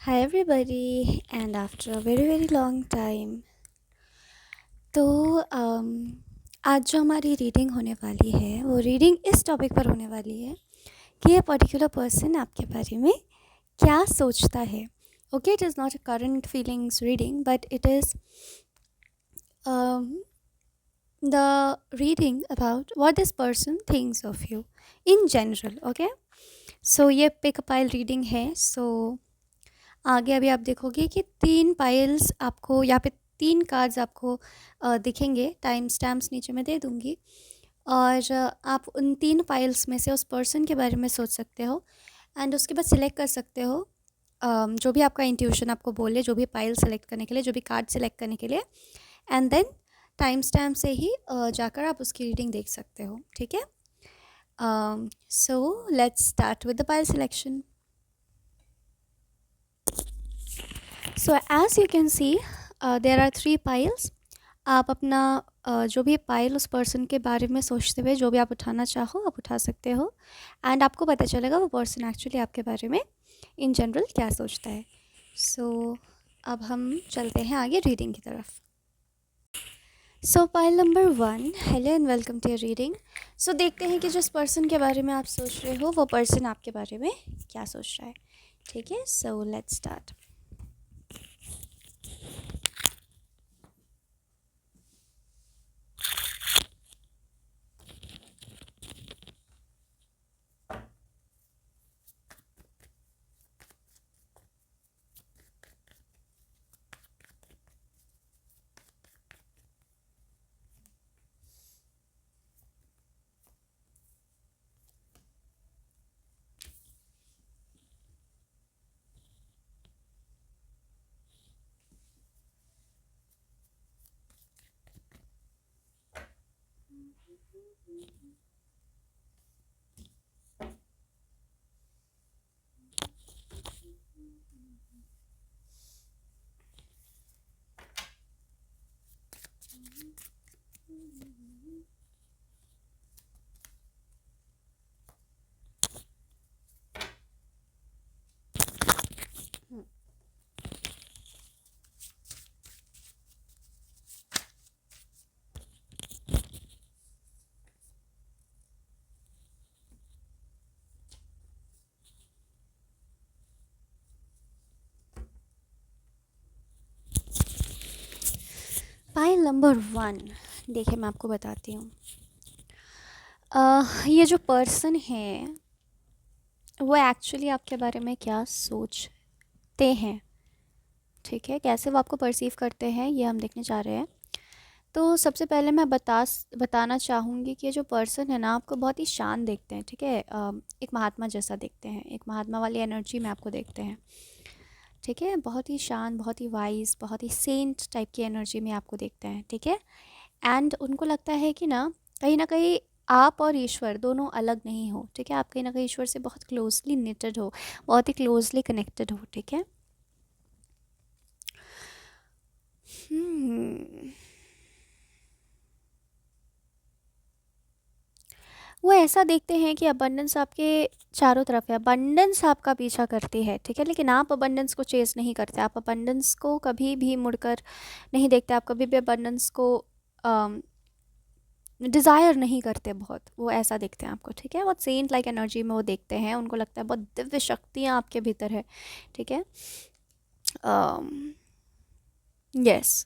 Hi everybody, and after a very very long time, तो आज जो हमारी रीडिंग होने वाली है वो रीडिंग इस टॉपिक पर होने वाली है कि ये पर्टिकुलर पर्सन आपके बारे में क्या सोचता है. Okay, it is not a current feelings reading but it is the reading about what this person thinks of you in general. Okay, so ये pick a pile reading है. So आगे अभी आप देखोगे कि 3 पाइल्स आपको या फिर 3 कार्ड्स आपको दिखेंगे. टाइम स्टैम्प्स नीचे मैं दे दूँगी और आप उन 3 पाइल्स में से उस पर्सन के बारे में सोच सकते हो एंड उसके बाद सिलेक्ट कर सकते हो जो भी आपका इंट्यूशन आपको बोले, जो भी पाइल सेलेक्ट करने के लिए, जो भी कार्ड सेलेक्ट करने के लिए, एंड देन टाइम स्टैम्प से ही जाकर आप उसकी रीडिंग देख सकते हो. ठीक है, so let's start with the pile selection. So as you can see there are 3 piles. आप अपना जो भी पाइल उस पर्सन के बारे में सोचते हुए जो भी आप उठाना चाहो आप उठा सकते हो एंड आपको पता चलेगा वो पर्सन एक्चुअली आपके बारे में इन जनरल क्या सोचता है. सो अब हम चलते हैं आगे रीडिंग की तरफ. So pile number 1, hello and welcome to your reading. So देखते हैं कि जिस पर्सन के बारे में आप सोच रहे हो वो पर्सन आपके बारे में क्या सोच रहा है. ठीक है, so let's start. Pile number 1, देखिए मैं आपको बताती हूँ. ये जो पर्सन है वो एक्चुअली आपके बारे में क्या सोचते हैं. ठीक है, कैसे वो आपको परसीव करते हैं ये हम देखने जा रहे हैं. तो सबसे पहले मैं बताना चाहूँगी कि ये जो पर्सन है ना आपको बहुत ही शांत देखते हैं. ठीक है, एक महात्मा जैसा देखते हैं, एक महात्मा वाली एनर्जी में आपको देखते हैं. ठीक है, बहुत ही शांत, बहुत ही वाइज, बहुत ही सेंट टाइप की एनर्जी में आपको देखते हैं. ठीक है, एंड उनको लगता है कि ना कहीं आप और ईश्वर दोनों अलग नहीं हो. ठीक है, आप कहीं ना कहीं ईश्वर से बहुत क्लोजली निटेड हो, बहुत ही क्लोजली कनेक्टेड हो. ठीक है. हम्म वो ऐसा देखते हैं कि अबंडेंस आपके चारों तरफ है, अबंडेंस आपका पीछा करती है. ठीक है, लेकिन आप अबंडेंस को चेस नहीं करते, आप अबंडेंस को कभी भी मुड़कर नहीं देखते, आप कभी भी अबंडेंस को डिज़ायर नहीं करते. बहुत वो ऐसा देखते हैं आपको. ठीक है, बहुत सेंट लाइक एनर्जी में वो देखते हैं, उनको लगता है बहुत दिव्य शक्तियाँ आपके भीतर है. ठीक है, यस,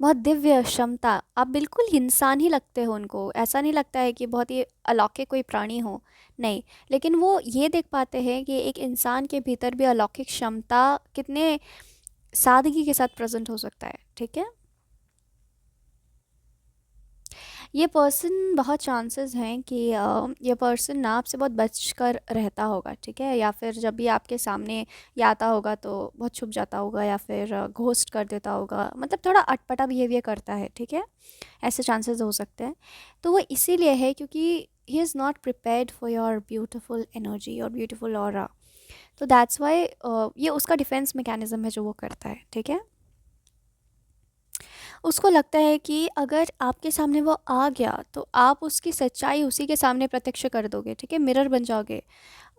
बहुत दिव्य क्षमता. आप बिल्कुल इंसान ही लगते हो उनको, ऐसा नहीं लगता है कि बहुत ही अलौकिक कोई प्राणी हो, नहीं. लेकिन वो ये देख पाते हैं कि एक इंसान के भीतर भी अलौकिक क्षमता कितने सादगी के साथ प्रेजेंट हो सकता है. ठीक है, ये पर्सन बहुत चांसेस हैं कि ये पर्सन ना आपसे बहुत बचकर रहता होगा. ठीक है, या फिर जब भी आपके सामने ये आता होगा तो बहुत छुप जाता होगा या फिर घोस्ट कर देता होगा, मतलब थोड़ा अटपटा बिहेवियर करता है. ठीक है, ऐसे चांसेस हो सकते हैं. तो वो इसीलिए है क्योंकि ही is not prepared for your beautiful energy और ब्यूटिफुल ऑरा. तो दैट्स वाई ये उसका डिफेंस मैकेनिज्म है जो वो करता है. ठीक है, उसको लगता है कि अगर आपके सामने वो आ गया तो आप उसकी सच्चाई उसी के सामने प्रत्यक्ष कर दोगे, ठीक है, मिरर बन जाओगे।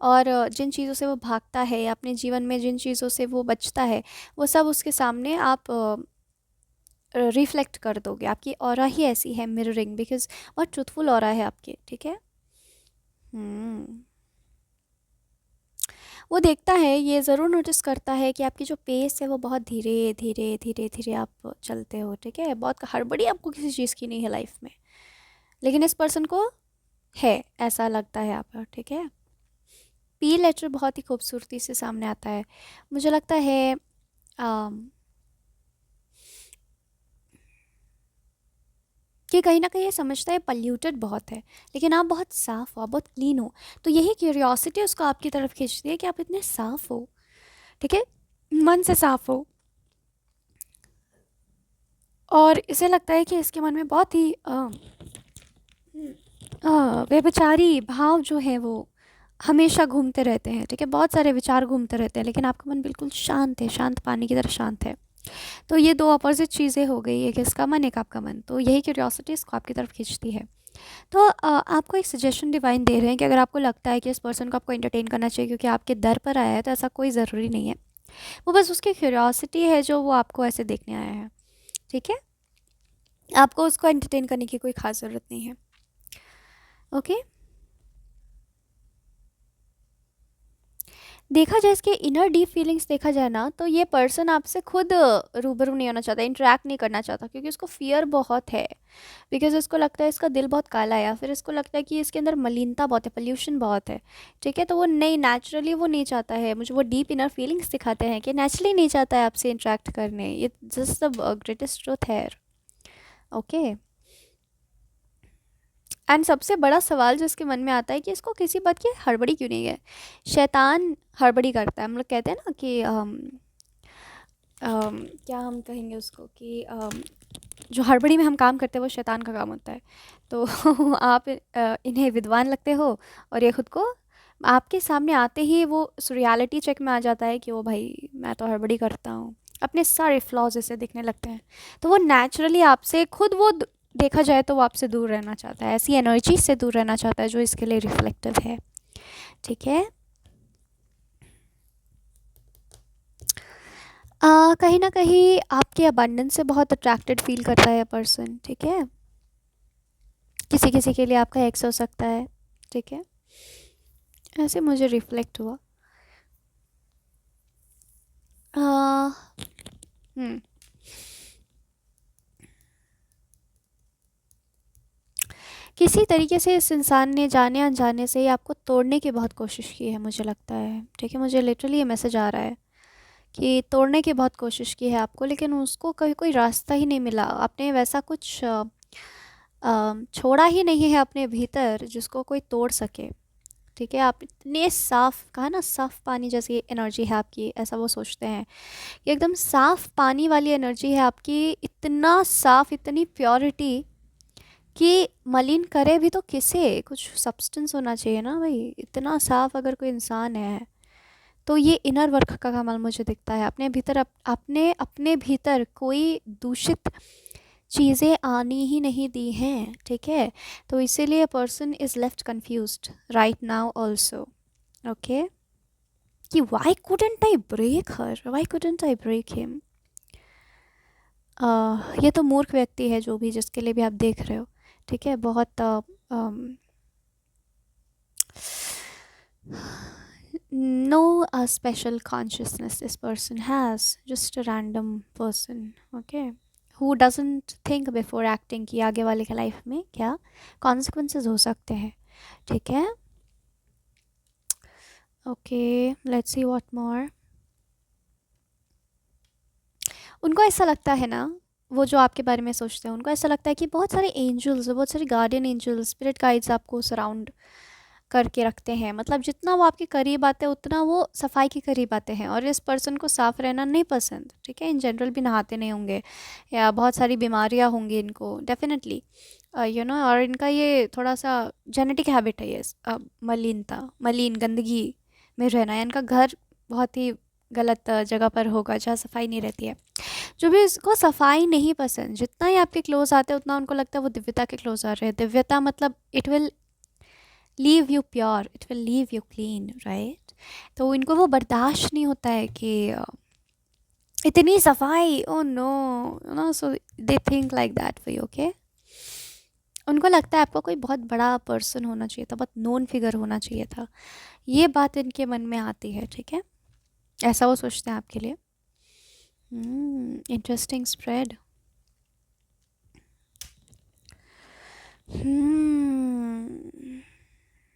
और जिन चीज़ों से वो भागता है अपने जीवन में, जिन चीज़ों से वो बचता है, वो सब उसके सामने आप रिफ्लेक्ट कर दोगे। आपकी ऑरा ही ऐसी है, मिररिंग, बिकॉज बहुत ट्रूथफुल ऑरा है आपके, ठीक है। हम्म वो देखता है, ये ज़रूर नोटिस करता है कि आपकी जो पेस है वो बहुत धीरे धीरे धीरे धीरे आप चलते हो, ठीक है, बहुत हड़बड़ी आपको किसी चीज़ की नहीं है लाइफ में। लेकिन इस पर्सन को है, ऐसा लगता है आप पर, ठीक है। पी लेटर बहुत ही खूबसूरती से सामने आता है, मुझे लगता है। अम, कि कहीं ना कहीं ये समझता है पल्यूटेड बहुत है, लेकिन आप बहुत साफ़ हो, आप बहुत क्लीन हो। तो यही क्यूरियोसिटी उसको आपकी तरफ खींचती है कि आप इतने साफ़ हो, ठीक है, मन से साफ़ हो। और इसे लगता है कि इसके मन में बहुत ही व्यभिचारी भाव जो है वो हमेशा घूमते रहते हैं, ठीक है, बहुत सारे विचार घूमते रहते हैं, लेकिन आपका मन बिल्कुल शांत है, शांत पानी की तरह शांत है। तो ये दो अपोजिट चीज़ें हो गई, एक इसका मन, एक आपका मन। तो यही क्यूरियोसिटी इसको आपकी तरफ खींचती है। तो आपको एक सजेशन डिवाइन दे रहे हैं कि अगर आपको लगता है कि इस पर्सन को आपको एंटरटेन करना चाहिए क्योंकि आपके दर पर आया है, तो ऐसा कोई ज़रूरी नहीं है। वो बस उसकी क्यूरियोसिटी है जो वो आपको ऐसे देखने आया है, ठीक है। आपको उसको एंटरटेन करने की कोई ख़ास ज़रूरत नहीं है, ओके। देखा जाए इसके इनर डीप फीलिंग्स, देखा जाए ना, तो ये पर्सन आपसे खुद रूबरू नहीं होना चाहता, इंटरेक्ट नहीं करना चाहता, क्योंकि उसको फियर बहुत है। बिकॉज इसको लगता है इसका दिल बहुत काला है, या फिर इसको लगता है कि इसके अंदर मलिनता बहुत है, पोल्यूशन बहुत है, ठीक है। तो वो नहीं, नेचुरली वो नहीं चाहता है, मुझे वो डीप इनर फीलिंग्स दिखाते हैं कि नेचुरली नहीं चाहता है आपसे इंटरेक्ट करने। ये जस्ट द ग्रेटेस्ट ट्रूथ है, ओके। एंड सबसे बड़ा सवाल जो इसके मन में आता है कि इसको किसी बात की हड़बड़ी क्यों नहीं है। शैतान हड़बड़ी करता है, हम लोग कहते हैं ना कि क्या हम कहेंगे उसको कि जो हड़बड़ी में हम काम करते हैं वो शैतान का काम होता है। तो आप इन्हें विद्वान लगते हो, और ये खुद को आपके सामने आते ही वो रियलिटी चेक में आ जाता है कि ओ भाई मैं तो हड़बड़ी करता हूँ, अपने सारे फ्लॉज इसे दिखने लगते हैं। तो वो नेचुरली आपसे खुद वो देखा जाए तो वो आपसे दूर रहना चाहता है, ऐसी एनर्जी से दूर रहना चाहता है जो इसके लिए रिफ्लेक्टिव है, ठीक है। कहीं ना कहीं आपके अबंडेंस से बहुत अट्रैक्टेड फील करता है पर्सन, ठीक है। किसी किसी के लिए आपका एक्स हो सकता है, ठीक है, ऐसे मुझे रिफ्लेक्ट हुआ। आ, हम्म किसी तरीके से इस इंसान ने जाने अनजाने से ही आपको तोड़ने की बहुत कोशिश की है, मुझे लगता है, ठीक है। मुझे लिटरली ये मैसेज आ रहा है कि तोड़ने की बहुत कोशिश की है आपको, लेकिन उसको कभी कोई रास्ता ही नहीं मिला। आपने वैसा कुछ छोड़ा ही नहीं है अपने भीतर जिसको कोई तोड़ सके, ठीक है। आप इतने साफ, कहा ना, साफ पानी जैसी एनर्जी है आपकी, ऐसा वो सोचते हैं कि एकदम साफ पानी वाली एनर्जी है आपकी, इतना साफ, इतनी प्योरिटी कि मलिन करे भी तो किसे, कुछ सब्सटेंस होना चाहिए ना भाई। इतना साफ अगर कोई इंसान है, तो ये इनर वर्क का कमाल मुझे दिखता है। अपने भीतर आपने अपने भीतर कोई दूषित चीज़ें आनी ही नहीं दी हैं, ठीक है। तो इसीलिए person is left confused right now also, okay, कि why couldn't I break her, why couldn't I break him. ये तो मूर्ख व्यक्ति है जो भी, जिसके लिए भी आप देख रहे हो, ठीक है। बहुत no special consciousness this person has, just a random person, okay, who doesn't think before acting कि आगे वाले के लाइफ में क्या कॉन्सिक्वेंसेस हो सकते हैं, ठीक है। Okay, let's see what more. उनको ऐसा लगता है ना, वो जो आपके बारे में सोचते हैं, उनको ऐसा लगता है कि बहुत सारे एंजल्स, बहुत सारे गार्डियन एंजल्स, स्पिरिट गाइड्स आपको सराउंड करके रखते हैं। मतलब जितना वो आपके करीब आते हैं उतना वो सफाई के करीब आते हैं। और इस पर्सन को साफ़ रहना नहीं पसंद, ठीक है। इन जनरल भी नहाते नहीं होंगे, या बहुत सारी बीमारियां होंगी इनको डेफिनेटली, यू नो। और इनका ये थोड़ा सा जेनेटिक हैबिट है ये, मलिनता, मलिन गंदगी में रहना। इनका घर बहुत ही गलत जगह पर होगा जहाँ सफाई नहीं रहती है। जो भी इसको सफाई नहीं पसंद, जितना ही आपके क्लोज आते हैं उतना उनको लगता है वो दिव्यता के क्लोज आ रहे हैं। दिव्यता मतलब it will leave you pure, it will leave you clean, right. तो इनको वो बर्दाश्त नहीं होता है कि इतनी सफाई, oh no, no, so they think like that way, okay. उनको लगता है आपको कोई बहुत बड़ा पर्सन होना चाहिए था, बहुत नोन फिगर होना चाहिए था, ये बात इनके मन में आती है, ठीक है। ऐसा वो सोचते हैं आपके लिए। Interesting spread.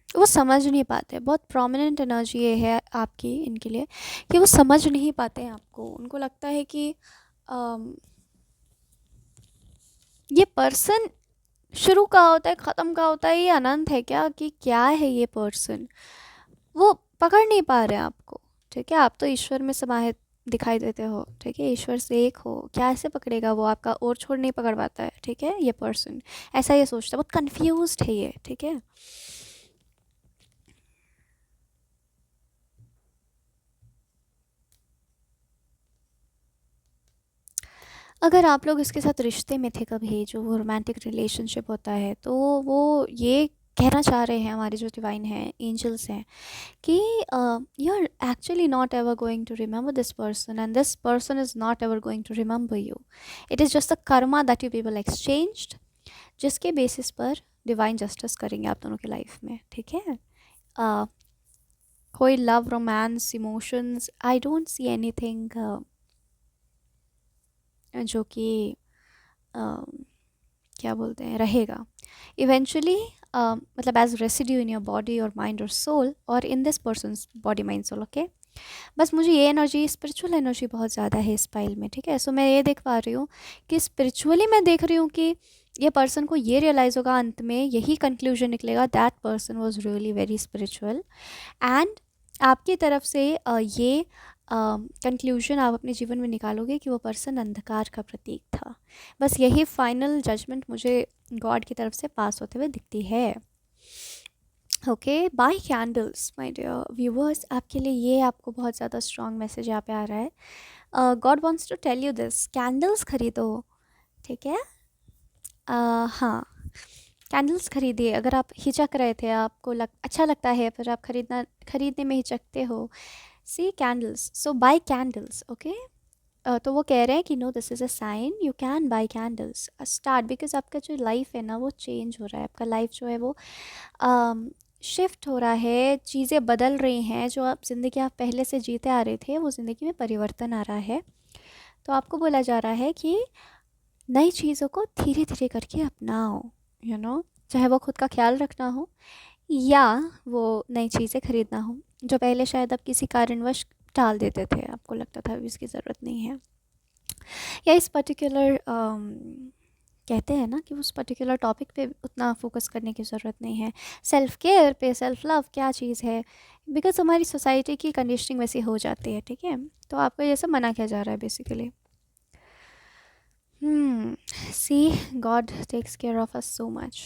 वो समझ नहीं पाते, बहुत प्रोमिनेंट एनर्जी ये है आपकी इनके लिए, कि वो समझ नहीं पाते हैं आपको। उनको लगता है कि अम, ये पर्सन शुरू का होता है, ख़त्म का होता है, ये अनंत है क्या, कि क्या है ये पर्सन, वो पकड़ नहीं पा रहे हैं आपको, ठीक है। आप तो ईश्वर में समाहित दिखाई देते हो, ठीक है, ईश्वर से एक हो, क्या ऐसे पकड़ेगा वो आपका, और छोड़ नहीं पकड़ पाता है, ठीक है। ये पर्सन ऐसा ये सोचता है, बहुत कंफ्यूज्ड है ये, ठीक है। अगर आप लोग इसके साथ रिश्ते में थे कभी, जो वो रोमांटिक रिलेशनशिप होता है, तो वो ये कहना चाह रहे हैं, हमारे जो डिवाइन हैं, एंजल्स हैं, कि you are actually not ever going to remember this person, and this person is not ever going to remember you. It is just the karma that you people exchanged, जिसके बेसिस पर divine justice करेंगे आप दोनों की life में, ठीक है। uh, कोई love, romance, emotions, I don't see anything जो कि क्या बोलते हैं रहेगा इवेंचुअली, मतलब as residue in your body और माइंड और सोल, और in this person's body mind soul, okay. बस मुझे ये एनर्जी, स्पिरिचुअल एनर्जी बहुत ज़्यादा है इस फाइल में, ठीक है। सो मैं ये देख पा रही हूँ कि स्पिरिचुअली मैं देख रही हूँ कि ये पर्सन को ये रियलाइज़ होगा, अंत में यही कंक्लूजन निकलेगा, that person was really very spiritual, and आपकी तरफ से ये कंक्लूजन आप अपने जीवन में निकालोगे कि वो पर्सन अंधकार का प्रतीक था। बस यही फाइनल जजमेंट मुझे गॉड की तरफ से पास होते हुए दिखती है, okay. Buy candles my dear viewers, आपके लिए ये आपको बहुत ज़्यादा स्ट्रॉन्ग मैसेज यहाँ पे आ रहा है। God wants to tell you this, candles खरीदो, ठीक है। हाँ, कैंडल्स खरीदिए। अगर आप हिचक रहे थे, आपको अच्छा लगता है पर आप खरीदने में हिचकते हो, see candles, so buy candles, okay. तो वो कह रहे हैं कि no, this is a sign, you can buy candles, start, because आपका जो लाइफ है ना वो चेंज हो रहा है, आपका लाइफ जो है वो शिफ्ट हो रहा है, चीज़ें बदल रही हैं, जो आप ज़िंदगी आप पहले से जीते आ रहे थे वो ज़िंदगी में परिवर्तन आ रहा है। तो आपको बोला जा रहा है कि नई चीज़ों को धीरे धीरे करके अपनाओ, यू नो, चाहे वो खुद का ख्याल रखना हो या वो नई चीज़ें खरीदना हो, जो पहले शायद आप किसी कारणवश टाल देते थे, आपको लगता था अभी इसकी ज़रूरत नहीं है, या इस पर्टिकुलर कहते हैं ना कि उस पर्टिकुलर टॉपिक पे उतना फोकस करने की ज़रूरत नहीं है, सेल्फ केयर पे, सेल्फ लव क्या चीज़ है, बिकॉज हमारी सोसाइटी की कंडीशनिंग वैसी हो जाती है, ठीक है। तो आपको ये सब मना किया जा रहा है basically. See, God takes care of us so much.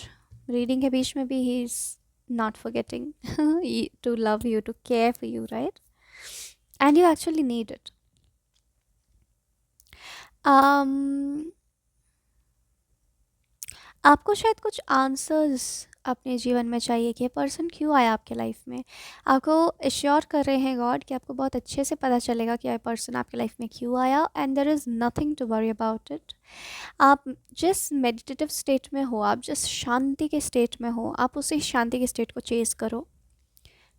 Reading के बीच में भी he is not forgetting to love you, to care for you, right, and you actually need it. आपको शायद कुछ आंसर्स अपने जीवन में चाहिए कि ये पर्सन क्यों आया आपके लाइफ में। आपको एश्योर कर रहे हैं गॉड कि आपको बहुत अच्छे से पता चलेगा कि ये पर्सन आपके लाइफ में क्यों आया, and there is nothing to worry about it. आप जिस मेडिटेटिव स्टेट में हो, आप जिस शांति के स्टेट में हो, आप उसी शांति के स्टेट को चेज़ करो।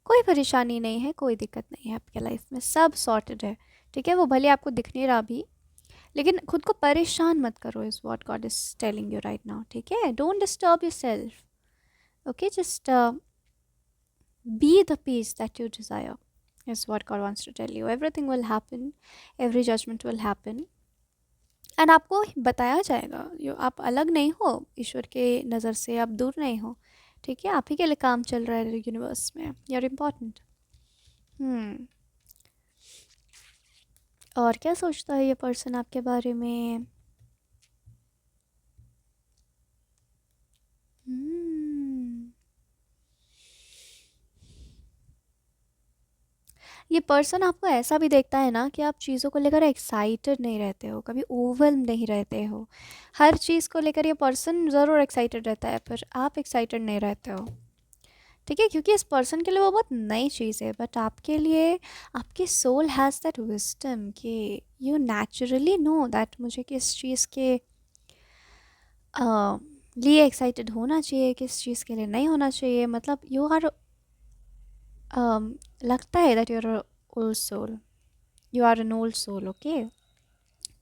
कोई परेशानी नहीं है, कोई दिक्कत नहीं है आपके लाइफ में, सब सॉर्टेड है, ठीक है। वो भले आपको दिख नहीं रहा भी, लेकिन खुद को परेशान मत करो, is what God is telling you right now, ठीक है। Don't disturb your self, okay, just be the peace that you desire, is what God wants to tell you. Everything will happen, every judgment will happen, and आपको बताया जाएगा। आप अलग नहीं हो ईश्वर के नज़र से, आप दूर नहीं हो, ठीक है। आप ही के लिए काम चल रहा है यूनिवर्स में, यू आर इम्पॉर्टेंट। और क्या सोचता है ये पर्सन आपके बारे में? ये पर्सन आपको ऐसा भी देखता है ना कि आप चीज़ों को लेकर एक्साइटेड नहीं रहते हो, कभी ओवरवेल्म नहीं रहते हो। हर चीज़ को लेकर ये पर्सन ज़रूर एक्साइटेड रहता है, पर आप एक्साइटेड नहीं रहते हो। ठीक है, क्योंकि इस पर्सन के लिए वो बहुत नई चीज़ है, बट आपके लिए आपकी सोल हैज़ दैट विस्डम कि यू नेचुरली नो दैट मुझे किस चीज़ के लिए एक्साइटेड होना चाहिए, किस चीज़ के लिए नहीं होना चाहिए। मतलब यू आर लगता है that you are old soul, you are an old soul. Okay,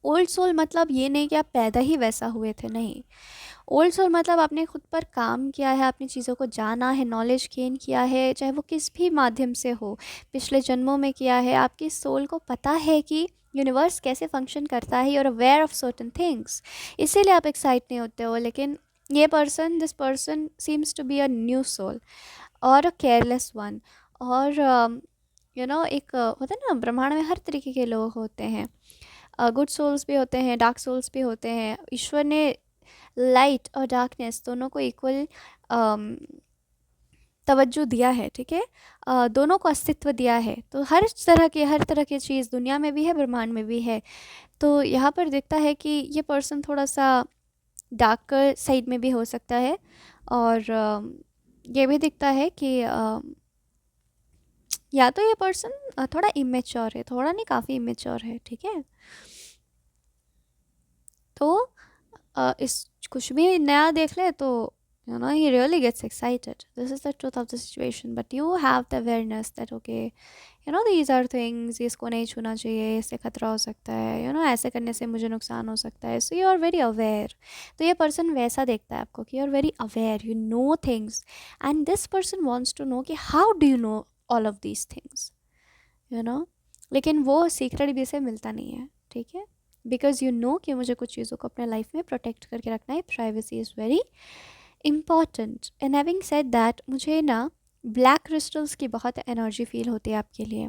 old soul मतलब ये नहीं कि आप पैदा ही वैसा हुए थे, नहीं। ओल्ड सोल मतलब आपने खुद पर काम किया है, आपने चीज़ों को जाना है, नॉलेज गेन किया है, चाहे वो किस भी माध्यम से हो, पिछले जन्मों में किया है। आपकी सोल को पता है कि यूनिवर्स कैसे फंक्शन करता है, you're aware of certain things, इसीलिए आप एक्साइट नहीं होते हो। लेकिन ये person, this person seems to be a new soul और अ केयरलेस वन। और एक होता है ना, ब्रह्मांड में हर तरीके के लोग होते हैं। गुड सोल्स भी होते हैं, डार्क सोल्स भी होते हैं। ईश्वर ने लाइट और डार्कनेस दोनों को इक्वल तवज्जो दिया है। ठीक है, दोनों को अस्तित्व दिया है। तो हर तरह की चीज़ दुनिया में भी है, ब्रह्मांड में भी है। तो यहाँ पर दिखता है कि ये पर्सन थोड़ा सा डार्कर साइड में भी हो सकता है। और ये भी दिखता है कि या तो ये पर्सन थोड़ा इमेच्योर है, थोड़ा नहीं काफ़ी इमेच्योर है। ठीक है, तो इस कुछ भी नया देख ले तो he really gets excited. This is the truth of the situation, but you have the awareness that okay, these are things, इसको नहीं छूना चाहिए, इससे खतरा हो सकता है, ऐसे करने से मुझे नुकसान हो सकता है। So you are very aware. तो ये पर्सन वैसा देखता है आपको कि you are very aware, you know things, and this person wants to know कि how do you know all of these things, लेकिन वो सीक्रेट भी से मिलता नहीं है। ठीक है, बिकॉज यू नो कि मुझे कुछ चीज़ों को अपने लाइफ में प्रोटेक्ट करके रखना है। Privacy is very important. And having said that, मुझे ना ब्लैक क्रिस्टल्स की बहुत एनर्जी फील होती है आपके लिए।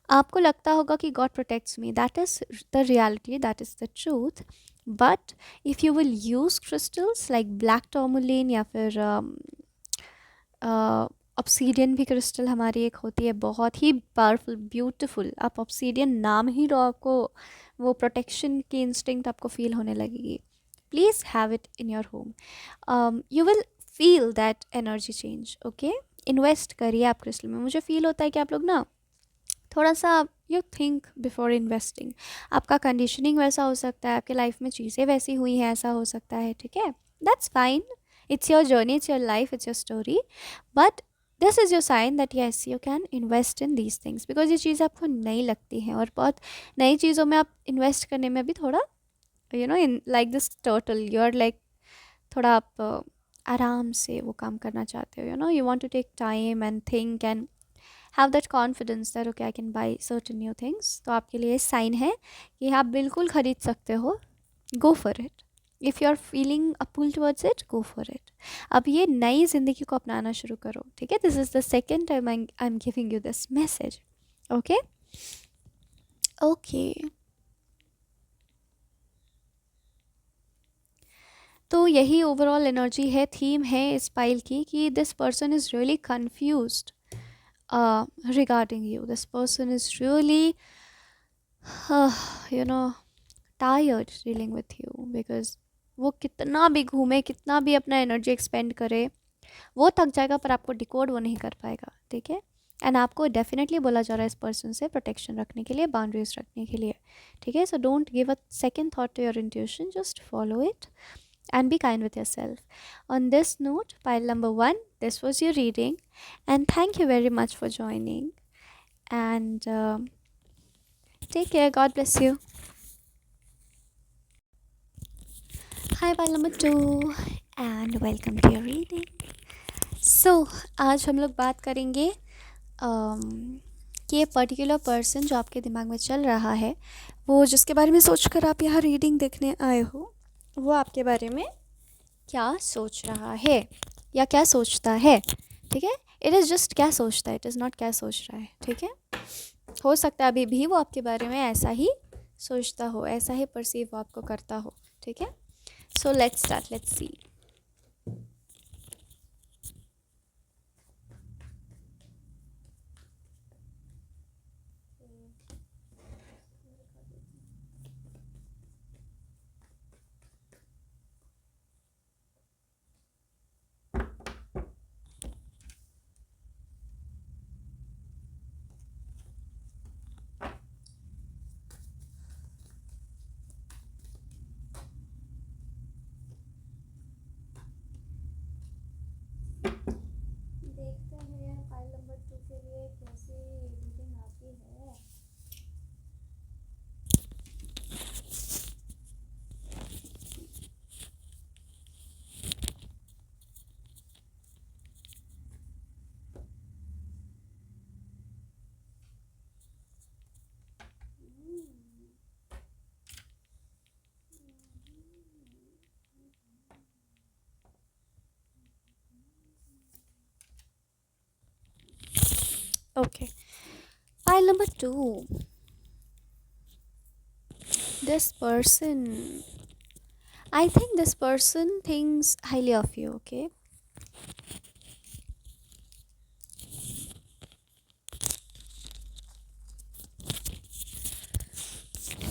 आपको लगता होगा कि God protects me, that is the reality, that is the truth. But if you will use crystals like black tourmaline या फिर ऑब्सीडियन भी क्रिस्टल हमारी एक होती है, बहुत ही पावरफुल, ब्यूटीफुल। आप ऑब्सीडियन नाम ही लो, आपको वो प्रोटेक्शन की इंस्टिंक्ट आपको फील होने लगेगी। Please have it in your home, you will feel that energy change. Okay, invest करिए आप क्रिस्टल में। मुझे फील होता है कि आप लोग ना थोड़ा सा यू थिंक बिफोर इन्वेस्टिंग। आपका कंडीशनिंग वैसा हो सकता है, आपके लाइफ में चीज़ें वैसी हुई हैं, ऐसा हो सकता है। ठीक है, that's fine, it's your journey, it's your life, it's your story, but this is your sign that yes, you can invest in these things, because ये चीज़ आपको नई लगती हैं और बहुत नई चीज़ों में आप इन्वेस्ट करने में भी थोड़ा in like this turtle, you are like थोड़ा आप आराम से वो काम करना चाहते हो। You want to take time and think and have that confidence that okay I can buy certain new things. तो आपके लिए साइन है कि आप बिल्कुल ख़रीद सकते हो। Go for it, if you are feeling a pull towards it, go for it. अब ये नई ज़िंदगी को अपनाना शुरू करो। ठीक है, this is the second time I am giving you this message. Okay okay, तो यही ओवरऑल एनर्जी है, थीम है इस पाइल की कि this person is really confused regarding you. This person is really tired dealing with you, because वो कितना भी घूमे, कितना भी अपना एनर्जी एक्सपेंड करे, वो थक जाएगा, पर आपको डिकोड वो नहीं कर पाएगा। ठीक है, एंड आपको डेफिनेटली बोला जा रहा है इस पर्सन से प्रोटेक्शन रखने के लिए, बाउंड्रीज रखने के लिए। ठीक है, so don't give a second thought to your intuition, just follow it and be kind with yourself. On this note, pile number 1, this was your reading, and thank you very much for joining. And take care. God bless you. Hi, pile number 2, and welcome to your reading. So, आज हम लोग बात करेंगे कि ये particular person जो आपके दिमाग में चल रहा है, वो जिसके बारे में सोचकर आप यहाँ रीडिंग देखने आए हो, वो आपके बारे में क्या सोच रहा है या क्या सोचता है। ठीक है, इट इज़ जस्ट क्या सोचता है, इट इज़ नॉट क्या सोच रहा है। ठीक है, हो सकता है अभी भी वो आपके बारे में ऐसा ही सोचता हो, ऐसा ही परसीव वो आपको करता हो। ठीक है, so let's start, let's see. देखते हैं फाइल नंबर 2 के लिए कैसी रीडिंग आती है। Okay, file number 2. This person, I think this person thinks highly of you, okay?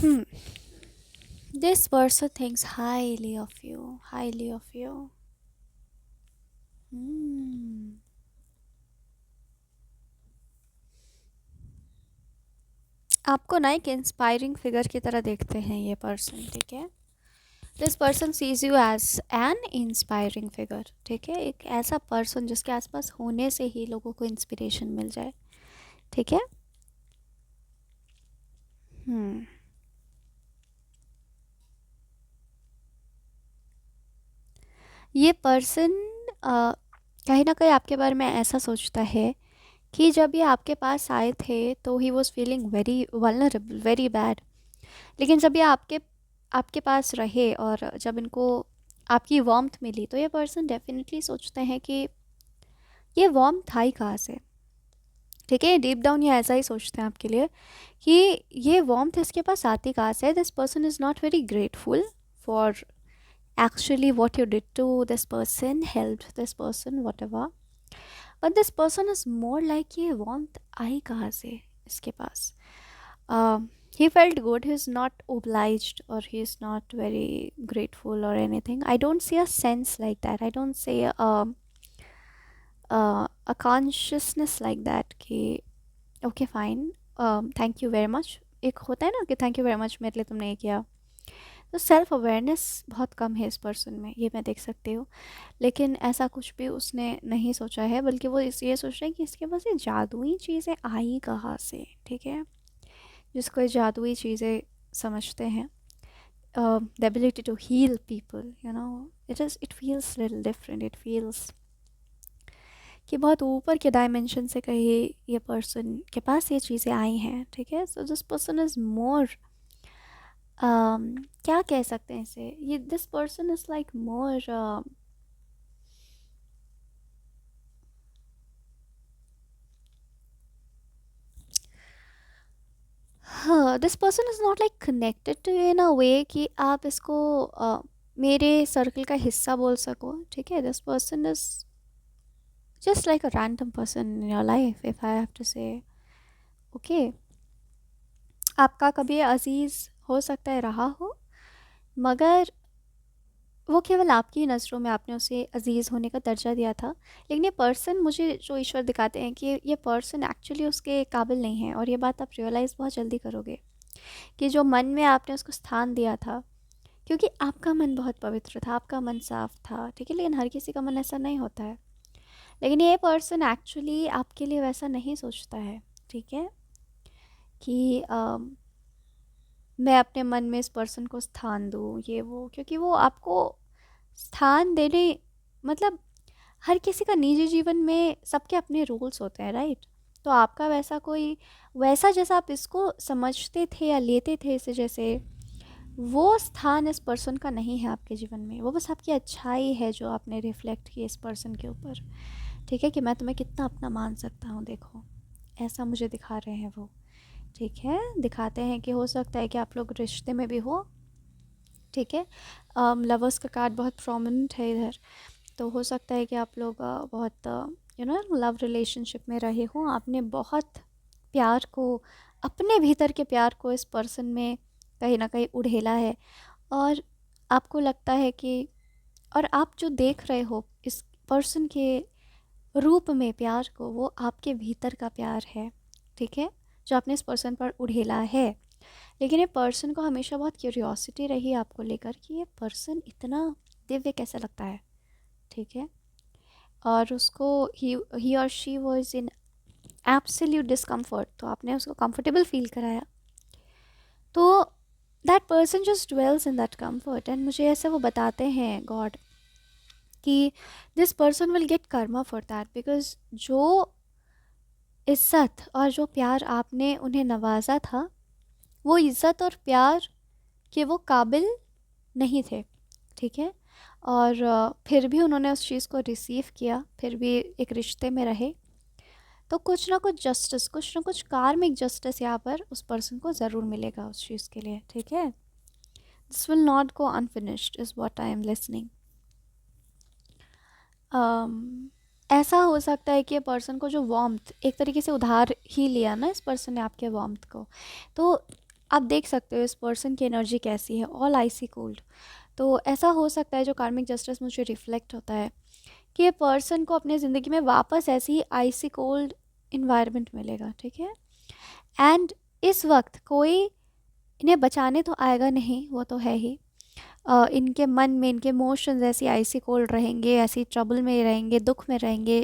Hmm. This person thinks highly of you, highly of you. Hmm. आपको ना एक इंस्पायरिंग फिगर की तरह देखते हैं ये पर्सन, ठीक है? This person sees you as an inspiring figure, ठीक है? एक ऐसा पर्सन जिसके आसपास होने से ही लोगों को इंस्पिरेशन मिल जाए, ठीक है? हम्म ये पर्सन कहीं ना कहीं आपके बारे में ऐसा सोचता है कि जब ये आपके पास आए थे तो he was feeling very vulnerable, very bad. लेकिन जब ये आपके आपके पास रहे और जब इनको आपकी वार्मथ मिली तो ये पर्सन डेफिनेटली सोचते हैं कि ये वार्मथ आई कहाँ से, ठीक है? डीप डाउन ये ऐसा ही सोचते हैं आपके लिए कि ये वार्मथ इसके पास आती कहाँ से है। This person is not very grateful for actually what you did to this person, helped this person, whatever, but this person is more like ये want आई कहाँ से इसके पास। He felt good, he's not obliged or he's not very grateful or anything. I don't see a sense like that, I don't see a consciousness like that कि okay fine, thank you very much। एक होता है ना कि thank you very much मेरे लिए तुमने ये किया। तो सेल्फ अवेयरनेस बहुत कम है इस पर्सन में, ये मैं देख सकती हूँ। लेकिन ऐसा कुछ भी उसने नहीं सोचा है, बल्कि वो ये सोच रहे हैं कि इसके पास ये जादुई चीज़ें आई कहाँ से, ठीक है? जिसको ये जादुई चीज़ें समझते हैं, the ability to heal people, you know, it feels little different, it feels कि बहुत ऊपर के डायमेंशन से कहीं ये पर्सन के पास ये चीज़ें आई हैं, ठीक है? So this person is more, क्या कह सकते हैं इसे, ये this person is like more, हाँ, this person is not like connected to you in a way कि आप इसको मेरे सर्कल का हिस्सा बोल सको, ठीक है? This person is just like a random person in your life, if I have to say, okay? आपका कभी अजीज़ हो सकता है रहा हो, मगर वो केवल आपकी नज़रों में आपने उसे अजीज़ होने का दर्जा दिया था। लेकिन ये पर्सन, मुझे जो ईश्वर दिखाते हैं कि ये पर्सन एक्चुअली उसके काबिल नहीं है, और ये बात आप रियलाइज़ बहुत जल्दी करोगे कि जो मन में आपने उसको स्थान दिया था, क्योंकि आपका मन बहुत पवित्र था, आपका मन साफ था, ठीक है? लेकिन हर किसी का मन ऐसा नहीं होता है। लेकिन ये पर्सन एक्चुअली आपके लिए वैसा नहीं सोचता है, ठीक है? कि मैं अपने मन में इस पर्सन को स्थान दूँ, ये वो, क्योंकि वो आपको स्थान देने, मतलब हर किसी का निजी जीवन में सबके अपने रूल्स होते हैं, राइट? तो आपका वैसा कोई, वैसा जैसा आप इसको समझते थे या लेते थे इसे जैसे, वो स्थान इस पर्सन का नहीं है आपके जीवन में। वो बस आपकी अच्छाई है जो आपने रिफ्लेक्ट की इस पर्सन के ऊपर, ठीक है? कि मैं तुम्हें कितना अपना मान सकता हूँ, देखो, ऐसा मुझे दिखा रहे हैं वो, ठीक है? दिखाते हैं कि हो सकता है कि आप लोग रिश्ते में भी हो, ठीक है? लवर्स का कार्ड बहुत प्रोमिनेंट है इधर, तो हो सकता है कि आप लोग बहुत यू नो लव रिलेशनशिप में रहे हों। आपने बहुत प्यार को, अपने भीतर के प्यार को इस पर्सन में कहीं ना कहीं उड़ेला है, और आपको लगता है कि, और आप जो देख रहे हो इस पर्सन के रूप में प्यार को, वो आपके भीतर का प्यार है, ठीक है? जो आपने इस पर्सन पर उड़ेला है। लेकिन ये पर्सन को हमेशा बहुत क्यूरियोसिटी रही आपको लेकर कि ये पर्सन इतना दिव्य कैसे लगता है, ठीक है? और उसको ही और she was in absolute discomfort, तो आपने उसको कंफर्टेबल फील कराया, तो that person just dwells in that comfort, and मुझे ऐसे वो बताते हैं गॉड कि this person will get Karma for that, because जो इज्जत और जो प्यार आपने उन्हें नवाजा था, वो इज्जत और प्यार के वो काबिल नहीं थे, ठीक है। और फिर भी उन्होंने उस चीज़ को रिसीव किया, फिर भी एक रिश्ते में रहे, तो कुछ ना कुछ जस्टिस, कुछ ना कुछ कार्मिक जस्टिस यहाँ पर उस पर्सन को ज़रूर मिलेगा उस चीज़ के लिए, ठीक है। This will not go unfinished is what I am listening. ऐसा हो सकता है कि ये पर्सन को जो वार्मथ एक तरीके से उधार ही लिया ना इस पर्सन ने आपके वार्मथ को, तो आप देख सकते हो इस पर्सन की एनर्जी कैसी है, ऑल आइसी कोल्ड। तो ऐसा हो सकता है, जो कार्मिक जस्टिस मुझे रिफ्लेक्ट होता है, कि ये पर्सन को अपने ज़िंदगी में वापस ऐसी ही आइसी कोल्ड इन्वायरमेंट मिलेगा, ठीक है। एंड इस वक्त कोई इन्हें बचाने तो आएगा नहीं, वो तो है ही। इनके मन में इनके इमोशंस ऐसी आइसी कोल्ड रहेंगे, ऐसी ट्रबल में रहेंगे, दुख में रहेंगे,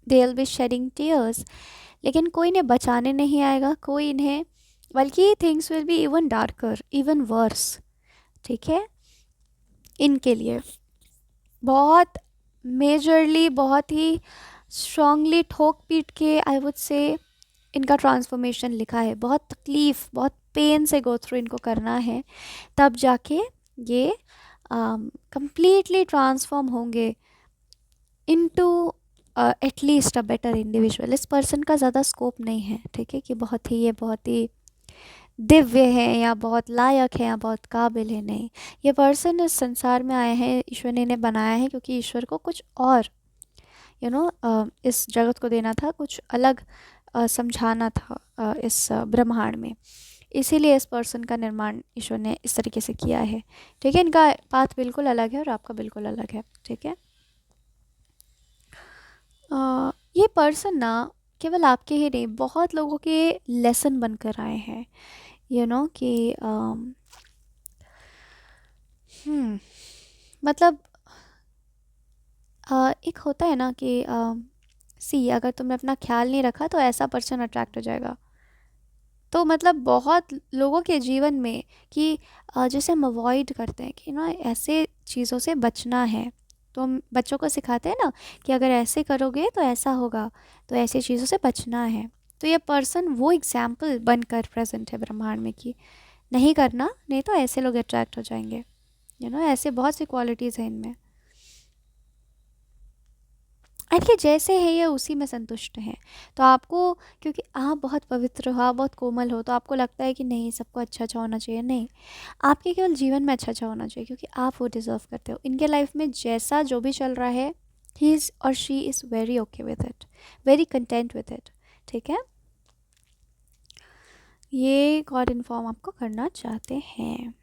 they will be shedding tears, लेकिन कोई इन्हें बचाने नहीं आएगा, कोई इन्हें, बल्कि things will be even darker, even worse, ठीक है। इनके लिए बहुत मेजरली, बहुत ही स्ट्रांगली ठोक पीट के आई वुड से इनका ट्रांसफॉर्मेशन लिखा है, बहुत तकलीफ़, बहुत पेन से गो थ्रू इनको करना है, तब जाके ये कंप्लीटली ट्रांसफॉर्म होंगे into at least a better individual. इस पर्सन का ज़्यादा स्कोप नहीं है, ठीक है, कि बहुत ही ये बहुत ही दिव्य है या बहुत लायक है या बहुत काबिल है, नहीं। ये पर्सन इस संसार में आए हैं, ईश्वर ने इन्हें बनाया है क्योंकि ईश्वर को कुछ और इस जगत को देना था, कुछ अलग समझाना था इस ब्रह्मांड में, इसीलिए इस पर्सन का निर्माण ईश्वर ने इस तरीके से किया है, ठीक है। इनका पाथ बिल्कुल अलग है और आपका बिल्कुल अलग है, ठीक है। ये पर्सन ना केवल आपके ही नहीं, बहुत लोगों के लेसन बनकर आए हैं, कि मतलब एक होता है ना कि सी अगर तुमने अपना ख्याल नहीं रखा तो ऐसा पर्सन अट्रैक्ट हो जाएगा। तो मतलब बहुत लोगों के जीवन में कि जैसे हम अवॉइड करते हैं कि ना ऐसे चीज़ों से बचना है, तो हम बच्चों को सिखाते हैं ना कि अगर ऐसे करोगे तो ऐसा होगा, तो ऐसी चीज़ों से बचना है। तो ये पर्सन वो एग्जाम्पल बनकर प्रेजेंट है ब्रह्मांड में कि नहीं करना, नहीं तो ऐसे लोग अट्रैक्ट हो जाएंगे, ऐसे बहुत सी क्वालिटीज़ हैं इनमें। देखिए जैसे है ये उसी में संतुष्ट हैं, तो आपको, क्योंकि आप बहुत पवित्र हो, आप बहुत कोमल हो, तो आपको लगता है कि नहीं सबको अच्छा अच्छा होना चाहिए, नहीं, आपके केवल जीवन में अच्छा अच्छा होना चाहिए क्योंकि आप वो डिज़र्व करते हो। इनके लाइफ में जैसा जो भी चल रहा है, ही इज़ और she is very okay with it, very content with it, ठीक है। ये गॉड इन्फॉर्म आपको करना चाहते हैं।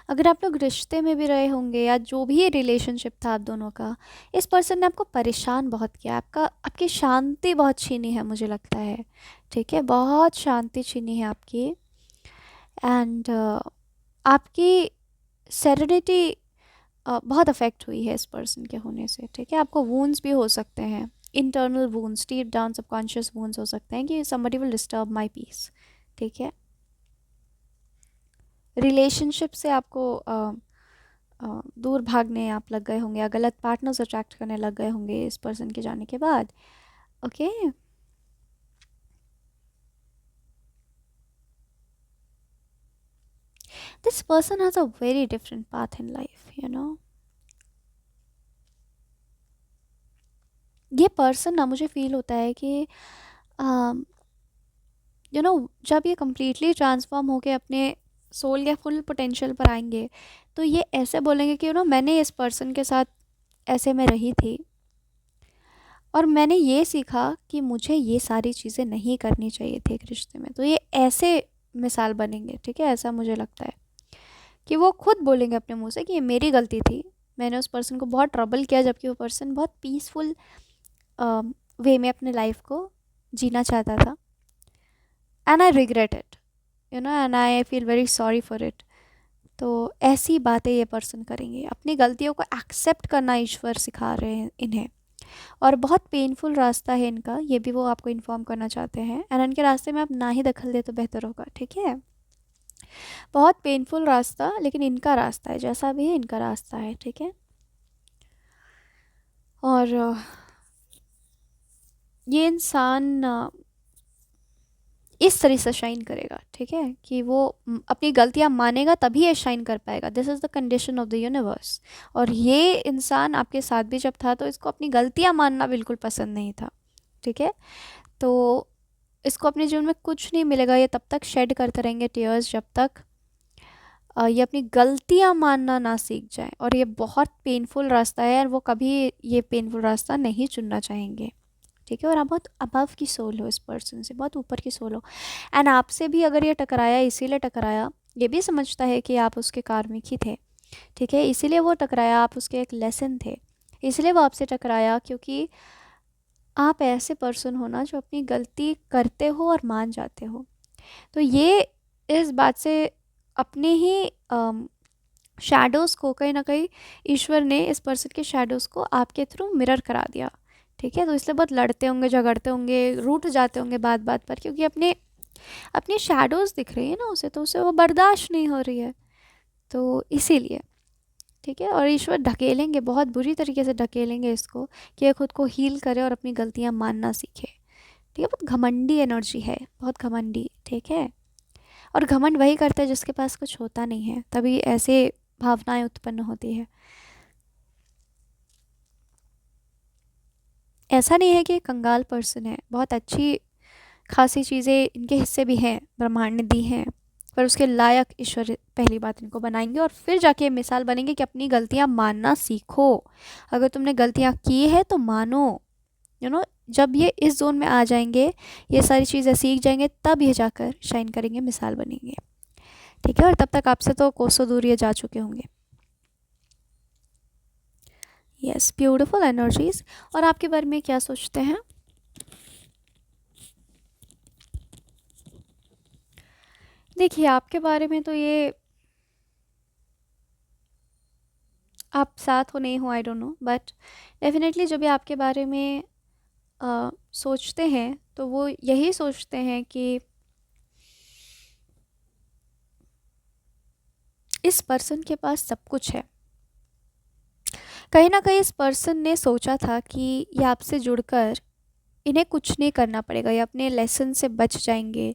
अगर आप लोग रिश्ते में भी रहे होंगे या जो भी ये रिलेशनशिप था आप दोनों का, इस पर्सन ने आपको परेशान बहुत किया, आपकी शांति बहुत छीनी है मुझे लगता है, ठीक है, बहुत शांति छीनी है आपकी। एंड आपकी सेरेनिटी बहुत अफेक्ट हुई है इस पर्सन के होने से, ठीक है। आपको वूंड्स भी हो सकते हैं, internal wounds, deep down subconscious wounds हो सकते हैं कि somebody will disturb my peace, ठीक है। रिलेशनशिप से आपको दूर भागने आप लग गए होंगे या गलत पार्टनर्स अट्रैक्ट करने लग गए होंगे इस पर्सन के जाने के बाद, okay. This person has a very different path in life. ये पर्सन ना मुझे फील होता है कि जब ये कम्प्लीटली ट्रांसफॉर्म होके अपने सोल या फुल पोटेंशियल पर आएंगे, तो ये ऐसे बोलेंगे कि मैंने इस पर्सन के साथ ऐसे में रही थी और मैंने ये सीखा कि मुझे ये सारी चीज़ें नहीं करनी चाहिए थी एक रिश्ते में। तो ये ऐसे मिसाल बनेंगे, ठीक है, ऐसा मुझे लगता है कि वो खुद बोलेंगे अपने मुंह से कि ये मेरी गलती थी, मैंने उस पर्सन को बहुत ट्रबल किया, जबकि वो पर्सन बहुत पीसफुल वे में अपने लाइफ को जीना चाहता था। And I regret it, and I feel very sorry for it. तो ऐसी बातें ये पर्सन करेंगे। अपनी गलतियों को एक्सेप्ट करना ईश्वर सिखा रहे हैं इन्हें। और बहुत पेनफुल रास्ता है इनका, ये भी वो आपको इन्फॉर्म करना चाहते हैं। एंड इनके रास्ते में आप ना ही दखल दे तो बेहतर होगा, ठीक है। बहुत पेनफुल रास्ता, लेकिन इनका रास्ता है, जैसा भी है इनका रास्ता है, ठीक है। और ये इंसान इस तरह से शाइन करेगा, ठीक है, कि वो अपनी गलतियां मानेगा तभी ये शाइन कर पाएगा। This is the condition of the universe. और ये इंसान आपके साथ भी जब था तो इसको अपनी गलतियां मानना बिल्कुल पसंद नहीं था, ठीक है। तो इसको अपने जीवन में कुछ नहीं मिलेगा, ये तब तक शेड करते रहेंगे टीयर्स जब तक ये अपनी गलतियां मानना ना सीख जाए। और ये बहुत पेनफुल रास्ता है और वो कभी ये पेनफुल रास्ता नहीं चुनना चाहेंगे, ठीक है। और आप बहुत अबव की सोल हो, इस पर्सन से बहुत ऊपर की सोल हो। एंड आपसे भी अगर ये टकराया, इसीलिए टकराया, ये भी समझता है कि आप उसके कार्मिक ही थे, ठीक है। इसीलिए वो टकराया, आप उसके एक लेसन थे, इसलिए वो आपसे टकराया, क्योंकि आप ऐसे पर्सन हो ना जो अपनी गलती करते हो और मान जाते हो। तो ये इस बात से अपने ही शैडोज़ को कहीं ना कहीं ईश्वर ने इस पर्सन के शैडोज़ को आपके थ्रू मिरर करा दिया, ठीक है। तो इसलिए बहुत लड़ते होंगे, झगड़ते होंगे, रूठ जाते होंगे बात बात पर, क्योंकि अपने अपनी शैडोज़ दिख रही है ना उसे, तो उसे वो बर्दाश्त नहीं हो रही है, तो इसीलिए, ठीक है। और ईश्वर ढकेलेंगे, बहुत बुरी तरीके से ढकेलेंगे इसको, कि ये खुद को हील करे और अपनी गलतियां मानना सीखे, ठीक है। बहुत घमंडी एनर्जी है, बहुत घमंडी, ठीक है। और घमंड वही करता है जिसके पास कुछ होता नहीं है, तभी ऐसे भावनाएं उत्पन्न होती है। ऐसा नहीं है कि कंगाल पर्सन है, बहुत अच्छी खासी चीज़ें इनके हिस्से भी हैं, ब्रह्मांड ने दी हैं, पर उसके लायक ईश्वर पहली बात इनको बनाएंगे और फिर जाके मिसाल बनेंगे कि अपनी गलतियां मानना सीखो। अगर तुमने गलतियां की है तो मानो, जब ये इस जोन में आ जाएंगे, ये सारी चीज़ें सीख जाएंगे, तब ये जाकर शाइन करेंगे, मिसाल बनेंगे, ठीक है। और तब तक आपसे तो कोसों दूर ये जा चुके होंगे। Yes, beautiful energies. और आपके बारे में क्या सोचते हैं? देखिए, आपके बारे में तो ये, आप साथ हो नहीं हो I don't know, but definitely जब ये आपके बारे में सोचते हैं तो वो यही सोचते हैं कि इस पर्सन के पास सब कुछ है। कहीं ना कहीं इस पर्सन ने सोचा था कि ये आपसे जुड़कर इन्हें कुछ नहीं करना पड़ेगा, ये अपने लेसन से बच जाएंगे,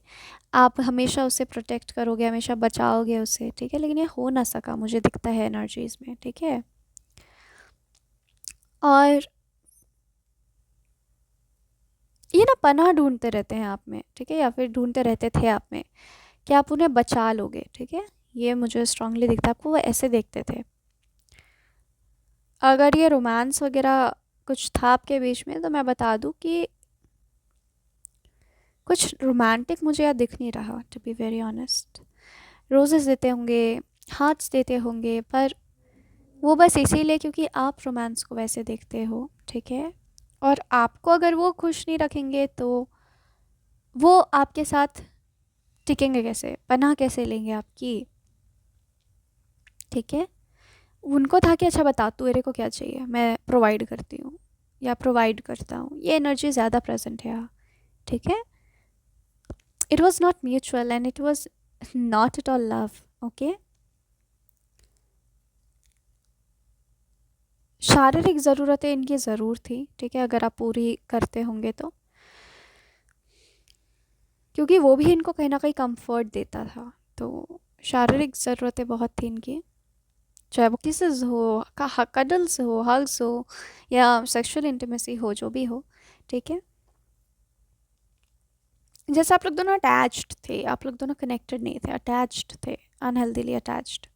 आप हमेशा उसे प्रोटेक्ट करोगे, हमेशा बचाओगे उसे, ठीक है। लेकिन ये हो ना सका, मुझे दिखता है एनर्जीज में, ठीक है। और ये ना पनाह ढूंढते रहते हैं आप में, ठीक है, या फिर ढूंढते रहते थे आप में कि आप उन्हें बचा लोगे, ठीक है। ये मुझे स्ट्रांगली दिखता है, आपको वो ऐसे देखते थे। अगर ये रोमांस वगैरह कुछ था आपके बीच में, तो मैं बता दूं कि कुछ रोमांटिक मुझे याद दिख नहीं रहा, to be very honest. Roses देते होंगे, हार्ट्स देते होंगे, पर वो बस इसीलिए क्योंकि आप रोमांस को वैसे देखते हो, ठीक है। और आपको अगर वो खुश नहीं रखेंगे तो वो आपके साथ टिकेंगे कैसे, पनाह कैसे लेंगे आपकी, ठीक है। उनको था कि अच्छा बता तू मेरे को क्या चाहिए, मैं प्रोवाइड करती हूँ या प्रोवाइड करता हूँ, ये एनर्जी ज़्यादा प्रेजेंट है यहाँ, ठीक है। It was not mutual and it was not at all love, okay. शारीरिक ज़रूरतें इनकी ज़रूर थी, ठीक है, अगर आप पूरी करते होंगे तो, क्योंकि वो भी इनको कहीं ना कहीं कंफर्ट देता था। तो शारीरिक ज़रूरतें बहुत थी इनकी, चाहे वो किसेस हो, कडल्स हो, हग्स हो, या सेक्सुअल इंटीमेसी हो, जो भी हो, ठीक है। जैसे आप लोग दोनों अटैच्ड थे, आप लोग दोनों कनेक्टेड नहीं थे, अटैच्ड थे, अनहेल्दीली अटैच्ड।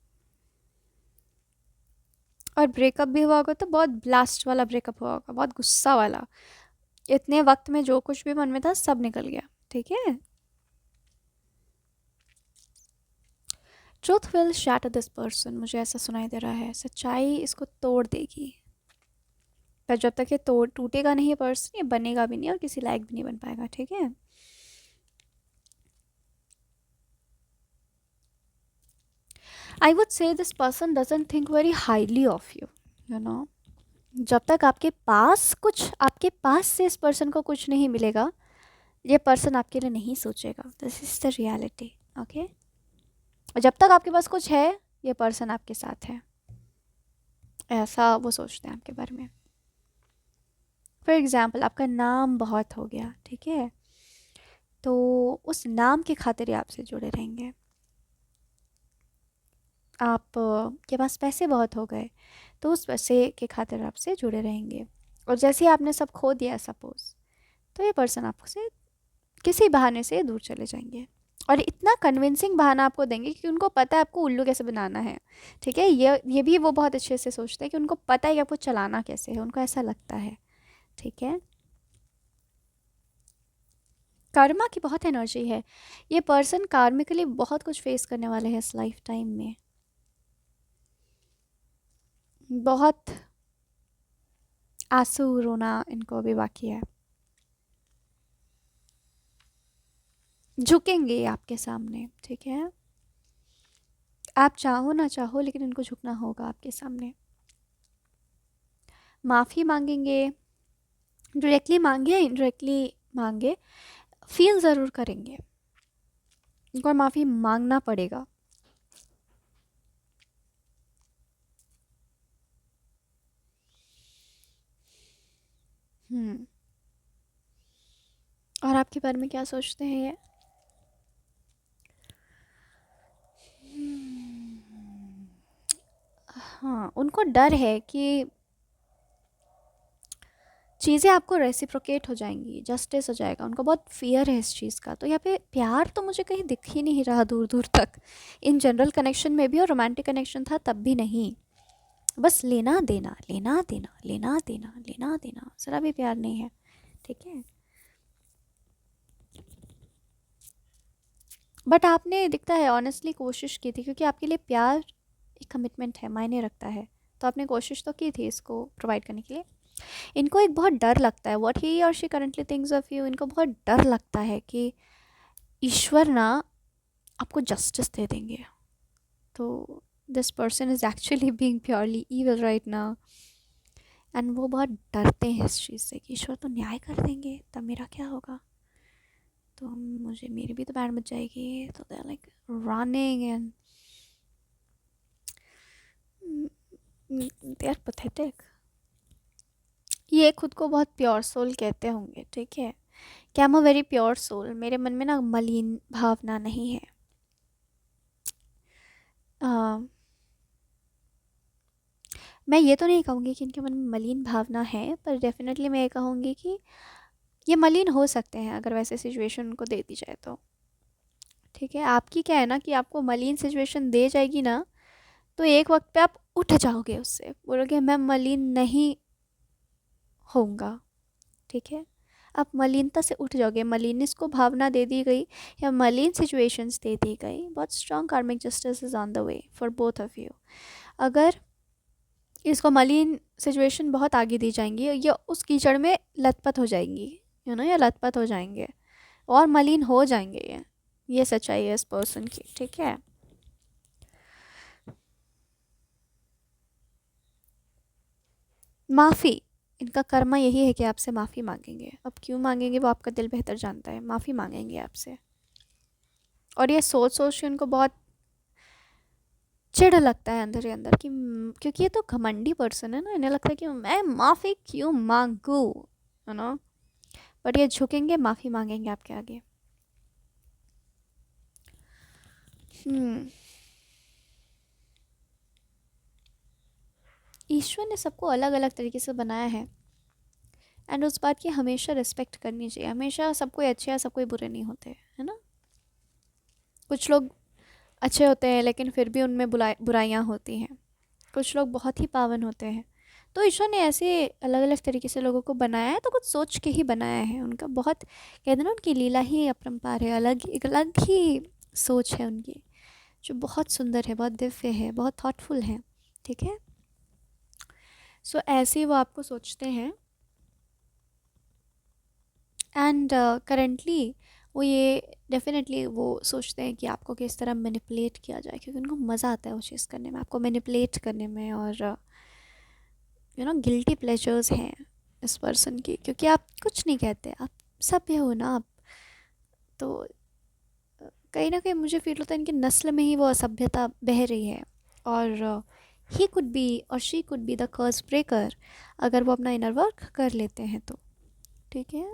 और ब्रेकअप भी हुआ होगा तो बहुत ब्लास्ट वाला ब्रेकअप हुआ होगा, बहुत गुस्सा वाला, इतने वक्त में जो कुछ भी मन में था सब निकल गया, ठीक है। Truth will shatter this person, मुझे ऐसा सुनाई दे रहा है, सच्चाई इसको तोड़ देगी। पर जब तक ये तोड़ टूटेगा नहीं पर्सन, ये बनेगा भी नहीं और किसी लायक भी नहीं बन पाएगा, ठीक है। I would say this person doesn't think very highly of you, you know. जब तक आपके पास से इस पर्सन को कुछ नहीं मिलेगा, ये पर्सन आपके लिए नहीं सोचेगा। This is the reality, okay. जब तक आपके पास कुछ है, ये पर्सन आपके साथ है, ऐसा वो सोचते हैं आपके बारे में। फॉर एग्जाम्पल, आपका नाम बहुत हो गया, ठीक है, तो उस नाम की खातिर ये आपसे जुड़े रहेंगे। आप के पास पैसे बहुत हो गए, तो उस पैसे के खातिर आपसे जुड़े रहेंगे। और जैसे ही आपने सब खो दिया सपोज़, तो ये पर्सन आपसे किसी बहाने से दूर चले जाएंगे। और इतना कन्विंसिंग बहाना आपको देंगे कि उनको पता है आपको उल्लू कैसे बनाना है, ठीक है। ये भी वो बहुत अच्छे से सोचते हैं कि उनको पता है कि आपको चलाना कैसे है, उनको ऐसा लगता है, ठीक है। कर्मा की बहुत एनर्जी है। ये पर्सन कार्मिकली बहुत कुछ फेस करने वाले हैं इस लाइफ टाइम में। बहुत आंसू रोना इनको अभी बाकी है। झुकेंगे आपके सामने, ठीक है। आप चाहो ना चाहो, लेकिन इनको झुकना होगा आपके सामने। माफ़ी मांगेंगे, डायरेक्टली मांगे या इनडायरेक्टली मांगे, फील ज़रूर करेंगे। उनको माफ़ी मांगना पड़ेगा। हम्म। और आपके बारे में क्या सोचते हैं ये? हम्म, हाँ, उनको डर है कि चीज़ें आपको रेसिप्रोकेट हो जाएंगी, जस्टिस हो जाएगा। उनको बहुत फियर है इस चीज़ का। तो यहाँ पे प्यार तो मुझे कहीं दिख ही नहीं रहा दूर दूर तक। इन जनरल कनेक्शन में भी, और रोमांटिक कनेक्शन था तब भी नहीं। बस लेना देना, लेना देना, लेना देना, लेना देना, ज़रा भी प्यार नहीं है, ठीक है। बट आपने दिखता है ऑनेस्टली कोशिश की थी, क्योंकि आपके लिए प्यार एक कमिटमेंट है, मायने रखता है। तो आपने कोशिश तो की थी इसको प्रोवाइड करने के लिए। इनको एक बहुत डर लगता है, व्हाट ही और she currently thinks of you. इनको बहुत डर लगता है कि ईश्वर ना आपको जस्टिस दे देंगे। तो this person is actually being purely evil right now. And वो बहुत डरते हैं इस चीज़ से कि ईश्वर तो न्याय कर देंगे, तब मेरा क्या होगा, तो मुझे, मेरी भी तो बैंड बज जाएगी। तो they are like running and they are pathetic. ये खुद को बहुत प्योर सोल कहते होंगे, ठीक है, कि I am a very pure soul, मेरे मन में ना मलिन भावना नहीं है। अ, मैं ये तो नहीं कहूँगी कि इनके मन में मलिन भावना है, पर डेफिनेटली मैं ये कहूँगी कि ये मलिन हो सकते हैं अगर वैसे सिचुएशन उनको दे दी जाए तो, ठीक है। आपकी क्या है ना कि आपको मलिन सिचुएशन दे जाएगी ना, तो एक वक्त पे आप उठ जाओगे उससे, बोलोगे मैं मलिन नहीं होऊंगा, ठीक है। आप मलिनता से उठ जाओगे। मलिनिस को भावना दे दी गई या मलिन सिचुएशंस दे दी गई, बहुत स्ट्रॉन्ग कार्मिक justice is on the way for both of you. अगर इसको मलिन सिचुएशन बहुत आगे दी जाएंगी, ये उस कीचड़ में लथपथ हो जाएंगी, यू नो, या लथपथ हो जाएंगे और मलिन हो जाएंगे। ये सच्चाई है इस पर्सन की, ठीक है। माफ़ी, इनका कर्मा यही है कि आपसे माफ़ी मांगेंगे। अब क्यों मांगेंगे वो आपका दिल बेहतर जानता है। माफ़ी मांगेंगे आपसे, और ये सोच सोच के उनको बहुत चिढ़ लगता है अंदर ही अंदर कि क्योंकि ये तो घमंडी पर्सन है ना, इन्हें लगता है कि मैं माफ़ी क्यों मांगू, यू नो। बट ये झुकेंगे, माफ़ी मांगेंगे आपके आगे। हम्म। ईश्वर ने सबको अलग अलग तरीके से बनाया है, एंड उस बात की हमेशा रिस्पेक्ट करनी चाहिए। हमेशा सब कोई अच्छे या सब कोई बुरे नहीं होते, है ना। कुछ लोग अच्छे होते हैं लेकिन फिर भी उनमें बुराइयाँ होती हैं। कुछ लोग बहुत ही पावन होते हैं। तो ईश्वर ने ऐसे अलग अलग तरीके से लोगों को बनाया है, तो कुछ सोच के ही बनाया है। उनका बहुत, कहते हैं ना, उनकी लीला ही अपरंपार है, अलग, एक अलग ही सोच है उनकी, जो बहुत सुंदर है, बहुत दिव्य है, बहुत थॉटफुल है, ठीक है। सो ऐसे ही वो आपको सोचते हैं। एंड करेंटली वो ये डेफ़िनेटली वो सोचते हैं कि आपको किस तरह मैनिपुलेट किया जाए, क्योंकि उनको मज़ा आता है वो चीज़ करने में, आपको मैनिपुलेट करने में। और गिल्टी प्लेजर्स हैं इस पर्सन की, क्योंकि आप कुछ नहीं कहते, आप सभ्य हो ना आप। तो कहीं ना कहीं मुझे फील होता है इनकी नस्ल में ही वो असभ्यता बह रही है। और ही कुड बी और she could be the curse breaker, अगर वो अपना इनर वर्क कर लेते हैं तो। ठीक है,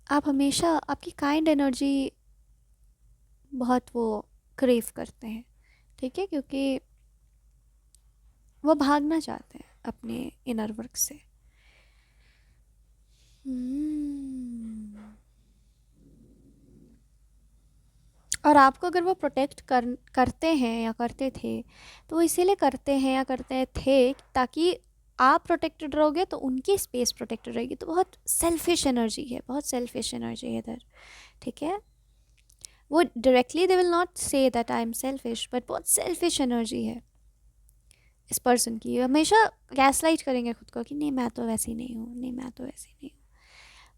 आप हमेशा आपकी काइंड एनर्जी बहुत वो क्रेव करते हैं। ठीक है, क्योंकि वो भागना चाहते हैं अपने इनर वर्क से। हम्म। और आपको अगर वो प्रोटेक्ट करते हैं या करते थे, तो वो इसीलिए करते हैं या करते थे ताकि आप प्रोटेक्टेड रहोगे तो उनकी स्पेस प्रोटेक्टेड रहेगी। तो बहुत सेल्फिश एनर्जी है, बहुत सेल्फिश एनर्जी है इधर। ठीक है, वो directly they will not say that I am selfish, but बहुत सेल्फिश एनर्जी है इस पर्सन की। हमेशा गैसलाइट करेंगे खुद को कि नहीं मैं तो वैसी नहीं हूँ, नहीं मैं तो वैसी नहीं हूँ,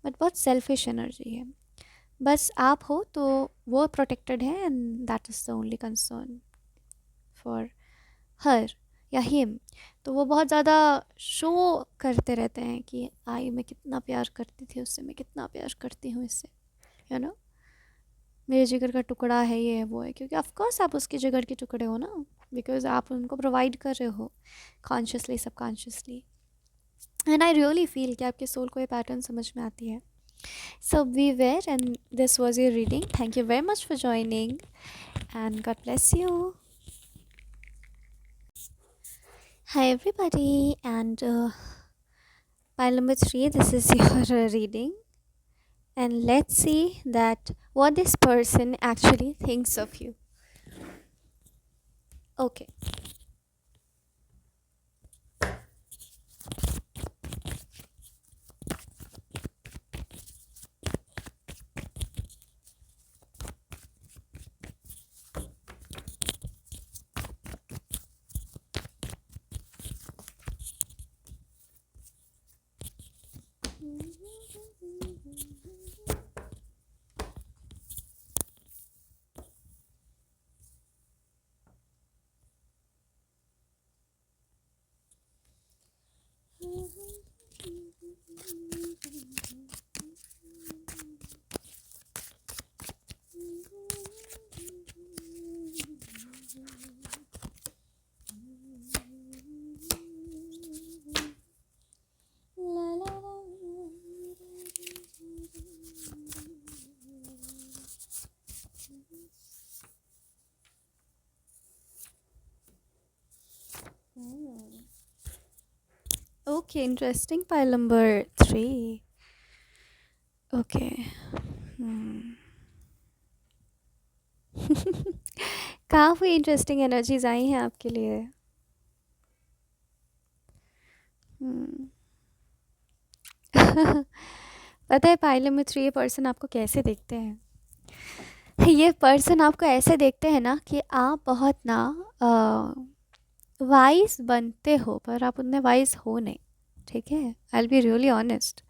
बट बहुत सेल्फिश एनर्जी है। बस आप हो तो वो प्रोटेक्टेड है, and that is the only concern for her या हिम। तो वो बहुत ज़्यादा शो करते रहते हैं कि आई मैं कितना प्यार करती थी उससे, मैं कितना प्यार करती हूँ इससे, यू नो मेरे जिगर का टुकड़ा है, ये है वो है। क्योंकि ऑफ कोर्स आप उसके जिगर के टुकड़े हो ना, बिकॉज आप उनको प्रोवाइड कर रहे हो consciously subconsciously. And I really feel कि आपके सोल को ये पैटर्न समझ में आती है। So we were, and this was your reading. Thank you very much for joining, and God bless you. Hi everybody, and pile number 3. This is your reading, and let's see that what this person actually thinks of you. Okay. Okay, interesting. Pile number 3. Okay. काफ़ी interesting energies आई हैं आपके लिए। पता है pile number 3 ये person आपको कैसे देखते हैं? ये पर्सन आपको ऐसे देखते हैं ना कि आप बहुत ना वाइज बनते हो, पर आप उतने वाइज हो नहीं। ठीक है, आई विल बी रियली ऑनेस्ट।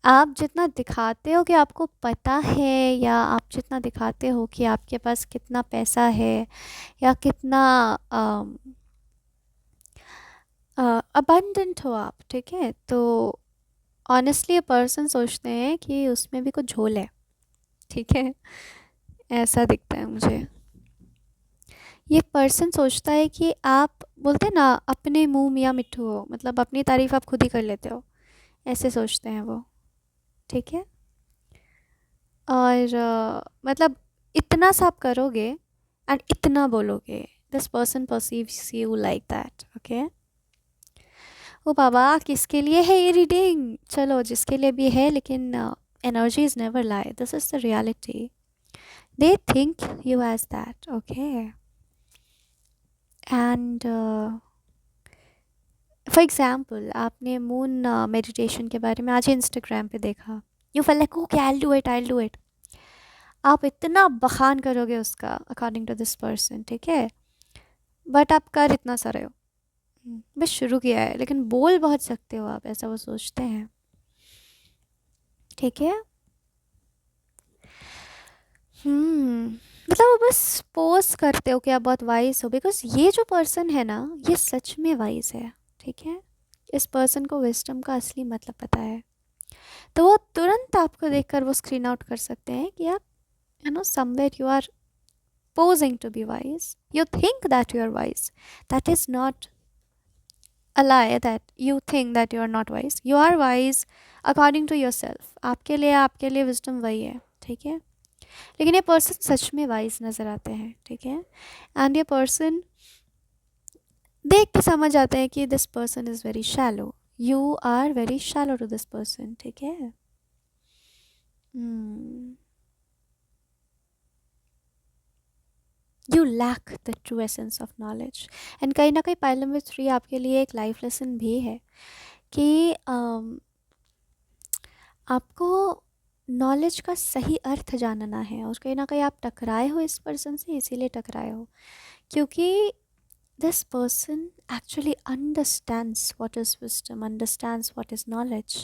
आप जितना दिखाते हो कि आपको पता है, या आप जितना दिखाते हो कि आपके पास कितना पैसा है या कितना अबंडेंट हो आप, ठीक है, तो ऑनेस्टली पर्सन सोचते हैं कि उसमें भी कुछ झोल है। ठीक है, ऐसा दिखता है मुझे। ये पर्सन सोचता है कि आप बोलते हैं ना अपने मुंह मियाँ मिट्ठू हो, मतलब अपनी तारीफ आप खुद ही कर लेते हो, ऐसे सोचते हैं वो। ठीक है, और मतलब इतना सा आप करोगे एंड इतना बोलोगे, this person perceives you like that. Okay, ओ बाबा किसके लिए है ये रीडिंग? चलो जिसके लिए भी है, लेकिन energy is never lie, this is the reality. They think you as that. Okay, and for example आपने मून मेडिटेशन के बारे में आज इंस्टाग्राम पे देखा, you feel like okay I will do it. आप इतना बखान करोगे उसका अकॉर्डिंग टू दिस पर्सन, ठीक है, बट आप कर इतना सा रहे हो, बस शुरू किया है, लेकिन बोल बहुत सकते हो आप, ऐसा वो सोचते हैं। ठीक है, मतलब वो बस पोज करते हो कि आप बहुत वाइज हो, बिकॉज ये जो पर्सन है ना, ये सच में वाइज है। ठीक है, इस पर्सन को विजडम का असली मतलब पता है। तो वो तुरंत आपको देखकर वो स्क्रीन आउट कर सकते हैं कि आप, you know, somewhere you are posing to be wise. You think that you are wise. That is not a lie that you think that you are not wise. You are wise according to yourself. आपके लिए wisdom वही है। ठीक है, लेकिन ये person सच में wise नज़र आते हैं। ठीक है, एंड ये पर्सन देख के समझ आते हैं कि this person is very shallow. You are very shallow to this person. ठीक है। You lack the true essence of knowledge. And कहीं ना कहीं पाइल नंबर 3 आपके लिए एक लाइफ लेसन भी है कि आपको नॉलेज का सही अर्थ जानना है। और कहीं ना कहीं आप टकराए हो इस पर्सन से, इसीलिए टकराए हो क्योंकि this person actually understands what is wisdom, understands what is knowledge.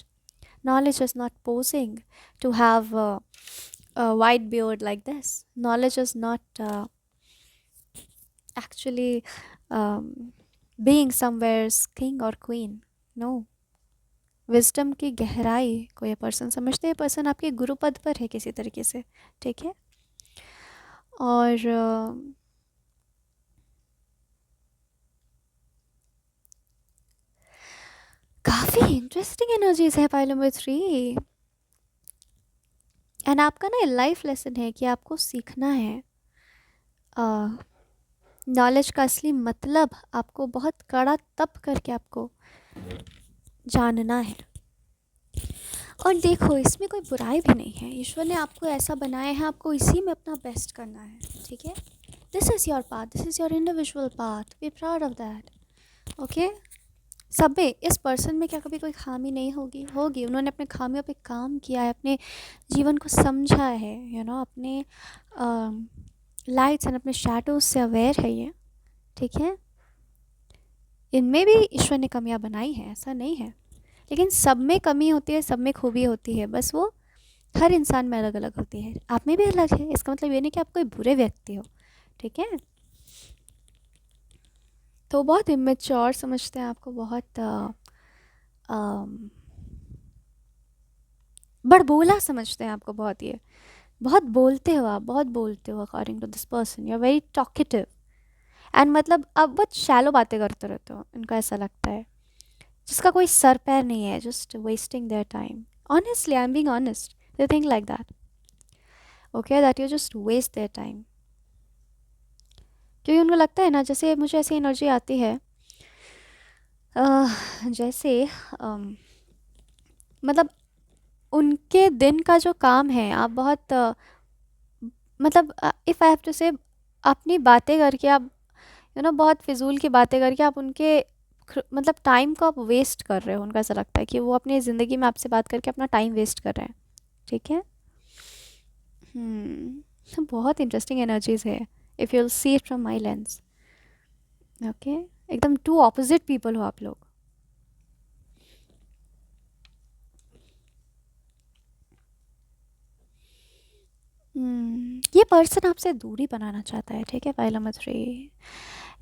Knowledge is not posing to have a white beard like this. Knowledge is not actually being somewhere's king or queen. No. Wisdom की गहराई को ये person समझते हैं। Person आपके गुरुपद पर है किसी तरीके से। ठीक है, और काफ़ी इंटरेस्टिंग एनर्जीज है पाइल नंबर 3। एंड आपका ना लाइफ लेसन है कि आपको सीखना है नॉलेज का असली मतलब। आपको बहुत कड़ा तप करके आपको जानना है। और देखो, इसमें कोई बुराई भी नहीं है। ईश्वर ने आपको ऐसा बनाया है, आपको इसी में अपना बेस्ट करना है। ठीक है, this is your path, this is your individual path, be proud of that. Okay, सब में, इस पर्सन में क्या कभी कोई खामी नहीं होगी? होगी। उन्होंने अपने खामियों पे काम किया है, अपने जीवन को समझा है, यू नो, अपने लाइट्स एंड अपने शैडोज से अवेयर है ये। ठीक है, इनमें भी ईश्वर ने कमियां बनाई हैं, ऐसा नहीं है, लेकिन सब में कमी होती है, सब में खूबी होती है, बस वो हर इंसान में अलग अलग होती है। आप में भी अलग है, इसका मतलब ये नहीं कि आप कोई बुरे व्यक्ति हो। ठीक है, तो बहुत इमेच्योर समझते हैं आपको, बहुत बड़बोला समझते हैं आपको, बहुत ये बहुत बोलते हो आप, बहुत बोलते हो। According to this person you are very talkative. And मतलब आप बहुत शैलो बातें करते रहते हो, इनको ऐसा लगता है, जिसका कोई सर पैर नहीं है, just wasting their time. Honestly, I am being honest, they think like that. Okay, that you just waste their time. क्योंकि उनको लगता है ना, जैसे मुझे ऐसी एनर्जी आती है जैसे मतलब उनके दिन का जो काम है, आप बहुत मतलब इफ़ आई हैव टू से, अपनी बातें करके आप, यू नो, बहुत फिजूल की बातें करके आप उनके मतलब टाइम को आप वेस्ट कर रहे हो। उनको ऐसा लगता है कि वो अपनी ज़िंदगी में आपसे बात करके अपना टाइम वेस्ट कर रहे हैं। ठीक है, बहुत इंटरेस्टिंग एनर्जीज है if you will see it from my lens. Okay, एकदम टू ऑपोजिट पीपल हो आप लोग। ये पर्सन आपसे दूरी बनाना चाहता है। ठीक है, फाइल नंबर 3,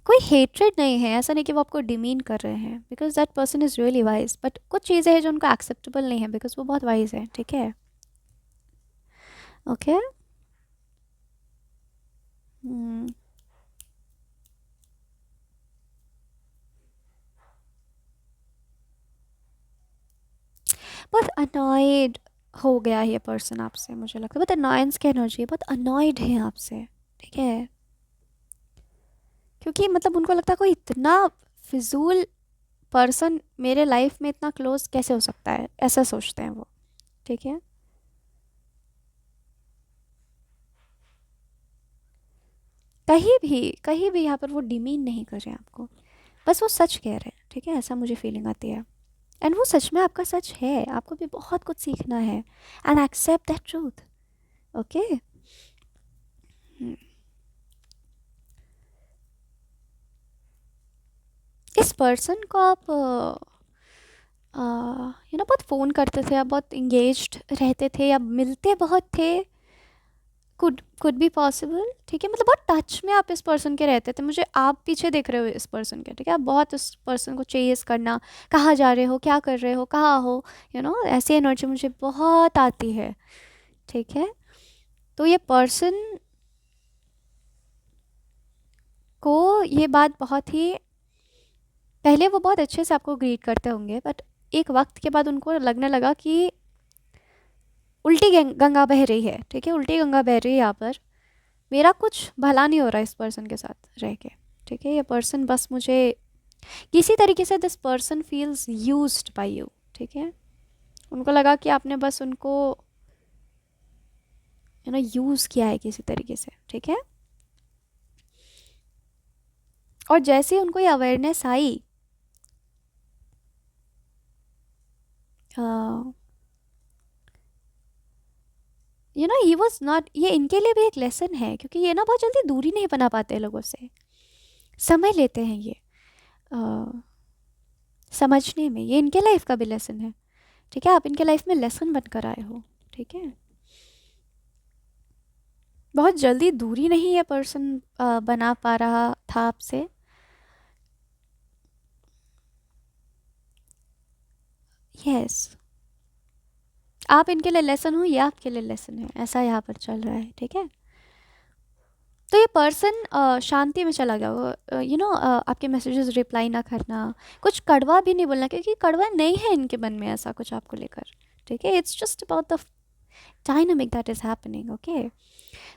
कोई हेट्रेड नहीं है, ऐसा नहीं कि वो आपको डिमीन कर रहे हैं, because that person is really wise. But कुछ चीज़ें हैं जो उनको एक्सेप्टेबल नहीं है, बिकॉज वो बहुत वाइज है। ठीक है, ओके। बहुत अनॉयड हो गया है ये पर्सन आपसे, मुझे लगता है बहुत अनॉयंस की एनर्जी है, बहुत अनॉयड है आपसे। ठीक है, क्योंकि मतलब उनको लगता है कोई इतना फिजूल पर्सन मेरे लाइफ में इतना क्लोज कैसे हो सकता है, ऐसा सोचते हैं वो। ठीक है, कहीं भी यहाँ पर वो डिमीन नहीं कर रहे हैं आपको, बस वो सच कह रहे हैं। ठीक है, ऐसा मुझे फीलिंग आती है। एंड वो सच में आपका सच है, आपको भी बहुत कुछ सीखना है। And accept that truth. Okay, इस पर्सन को आप यू नो बहुत फ़ोन करते थे, आप बहुत इंगेज्ड रहते थे, आप मिलते बहुत थे, कुड बी पॉसिबल, ठीक है, मतलब बहुत टच में आप इस पर्सन के रहते थे, मुझे आप पीछे देख रहे हो इस पर्सन के, ठीक है, आप बहुत इस पर्सन को चेस करना, कहाँ जा रहे हो, क्या कर रहे हो, कहाँ हो, ऐसी एनर्जी मुझे बहुत आती है, ठीक है। तो ये पर्सन को ये बात बहुत ही, पहले वो बहुत अच्छे से आपको ग्रीट करते होंगे, बट एक वक्त के बाद उनको लगने लगा कि उल्टी गंगा बह रही है, ठीक है, उल्टी गंगा बह रही है यहाँ पर, मेरा कुछ भला नहीं हो रहा इस पर्सन के साथ रह के, ठीक है। ये पर्सन बस मुझे किसी तरीके से, this person feels used by you, ठीक है, उनको लगा कि आपने बस उनको यूज़ किया है किसी तरीके से, ठीक है। और जैसे ही उनको ये awareness I, he was not, ये इनके लिए भी एक लेसन है, क्योंकि ये ना बहुत जल्दी दूरी नहीं बना पाते लोगों से, समय लेते हैं ये समझने में, ये इनके लाइफ का भी लेसन है, ठीक है, आप इनके लाइफ में लेसन बनकर आए हो, ठीक है। बहुत जल्दी दूरी नहीं ये पर्सन बना पा रहा था आपसे, यस, आप इनके लिए लेसन हो, ये आपके लिए लेसन है, ऐसा यहाँ पर चल रहा है, ठीक है। तो ये पर्सन शांति में चला गया, वो आपके मैसेजेस रिप्लाई ना करना, कुछ कड़वा भी नहीं बोलना, क्योंकि कड़वा नहीं है इनके मन में ऐसा कुछ आपको लेकर, ठीक है, it's just about the dynamic that is happening, okay.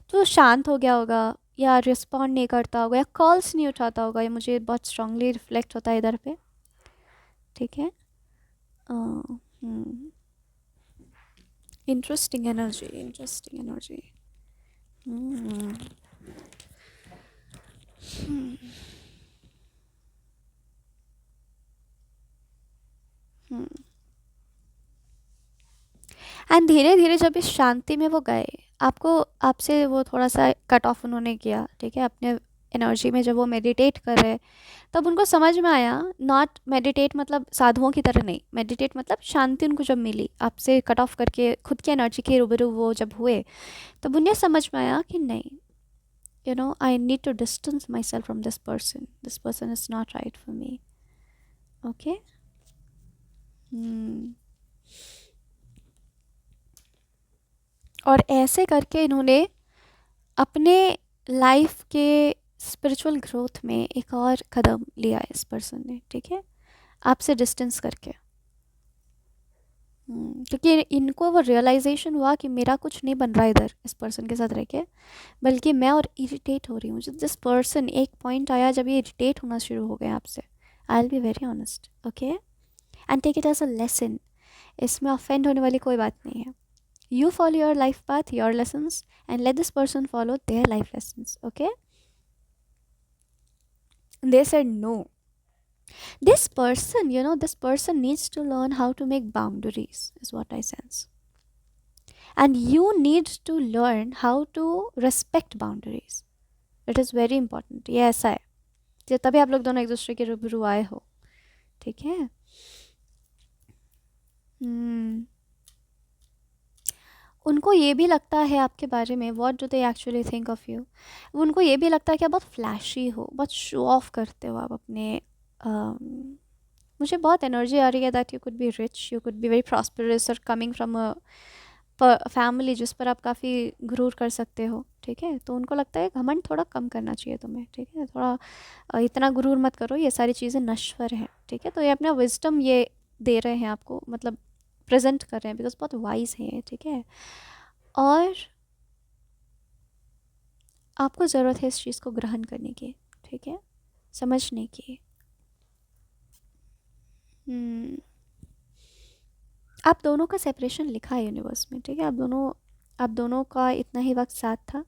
तो शांत हो गया होगा, या रिस्पॉन्ड नहीं करता होगा, या कॉल्स नहीं उठाता होगा, ये मुझे बहुत स्ट्रांगली रिफ्लेक्ट होता है इधर पे, ठीक है। Interesting energy, interesting energy. And धीरे धीरे जब इस शांति में वो गए, आपको, आपसे वो थोड़ा सा कट ऑफ उन्होंने किया, ठीक है, अपने एनर्जी में जब वो मेडिटेट कर रहे, तब उनको समझ में आया, नॉट मेडिटेट मतलब साधुओं की तरह नहीं, मेडिटेट मतलब शांति उनको जब मिली, आपसे कट ऑफ करके खुद की एनर्जी के रूबरू वो जब हुए, तब उन्हें समझ में आया कि नहीं, I need to distance myself from this person is not right for me, okay. और ऐसे करके इन्होंने अपने लाइफ के स्पिरिचुअल ग्रोथ में एक और कदम लिया इस पर्सन ने, ठीक है, आपसे डिस्टेंस करके। क्योंकि इनको वो रियलाइजेशन हुआ कि मेरा कुछ नहीं बन रहा इधर इस पर्सन के साथ रह के, बल्कि मैं और इरिटेट हो रही हूँ, दिस पर्सन, एक पॉइंट आया जब ये इरिटेट होना शुरू हो गए आपसे, I will be very honest, okay, and take it as a lesson, इसमें ऑफेंड होने वाली कोई बात नहीं है। You follow your life path, your lessons, and let this person follow their life lessons, okay? They said no. This person needs to learn how to make boundaries, is what I sense. And you need to learn how to respect boundaries. It is very important. ये ऐसा है, ये तभी आप लोग दोनों एक दूसरे के रूबरू आए हो, ठीक है। उनको ये भी लगता है आपके बारे में, what do they actually think of you, उनको ये भी लगता है कि आप बहुत फ्लैशी हो, बहुत शो ऑफ करते हो आप अपने, मुझे बहुत एनर्जी आ रही है that you could be rich, you could be very prosperous और कमिंग फ्रॉम अ फैमिली जिस पर आप काफ़ी गुरूर कर सकते हो, ठीक है। तो उनको लगता है घमंड थोड़ा कम करना चाहिए तुम्हें, ठीक है, थोड़ा इतना गुरूर मत करो, ये सारी चीज़ें नश्वर हैं, ठीक है। तो ये अपना विजडम ये दे रहे हैं आपको, मतलब प्रेजेंट कर रहे हैं, बिकॉज बहुत वाइज हैं ये, ठीक है। और आपको ज़रूरत है इस चीज़ को ग्रहण करने की, ठीक है, समझने की। आप दोनों का सेपरेशन लिखा है यूनिवर्स में, ठीक है, आप दोनों का इतना ही वक्त साथ था,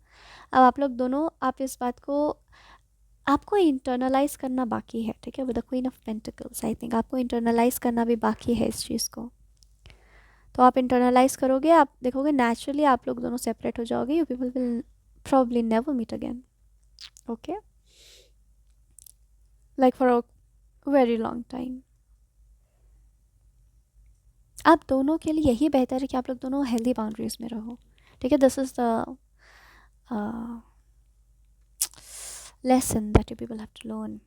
अब आप लोग दोनों, आप इस बात को, आपको इंटरनलाइज करना बाकी है, ठीक है, with the queen of pentacles, I think आपको इंटरनलाइज करना भी बाकी है इस चीज़ को। तो आप इंटरनलाइज करोगे, आप देखोगे नेचुरली आप लोग दोनों सेपरेट हो जाओगे, you people will probably never meet again, okay, like for a very long time. आप दोनों के लिए यही बेहतर है कि आप लोग दोनों हेल्दी बाउंड्रीज में रहो, ठीक है, this is the uh, lesson that you people have to learn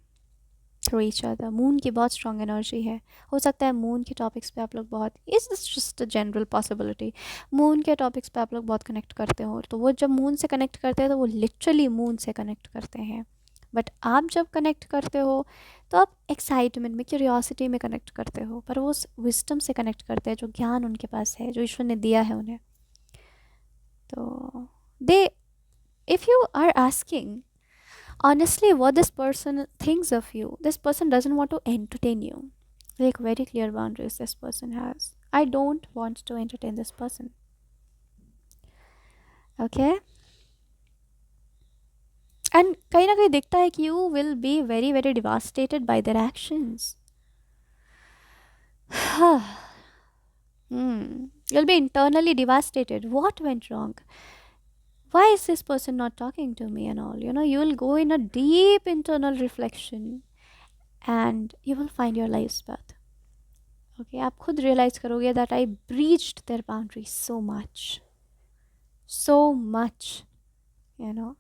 through each other. Moon की बहुत स्ट्रॉन्ग एनर्जी है. हो सकता है मून के टॉपिक्स पे आप लोग बहुत, is this just a general possibility, moon के टॉपिक्स पे आप लोग बहुत कनेक्ट करते हो. तो वो जब मून से कनेक्ट करते हैं तो वो लिटरली मून से कनेक्ट करते हैं. बट आप जब कनेक्ट करते हो तो आप एक्साइटमेंट में, क्यूरियोसिटी में कनेक्ट करते हो, पर वो विजडम से कनेक्ट करते हैं जो ज्ञान उनके पास है, जो ईश्वर ने दिया है उन्हें. तो they, if you are asking honestly what this person thinks of you, this person doesn't want to entertain you. Like very clear boundaries this person has. I don't want to entertain this person. Okay. And कहीं ना कहीं दिखता है कि you will be very very devastated by their actions. You'll be internally devastated. What went wrong? Why is this person not talking to me and all? You know, you will go in a deep internal reflection and you will find your life's path. Okay, आप खुद realise करोगे that I breached their boundary so much, you know.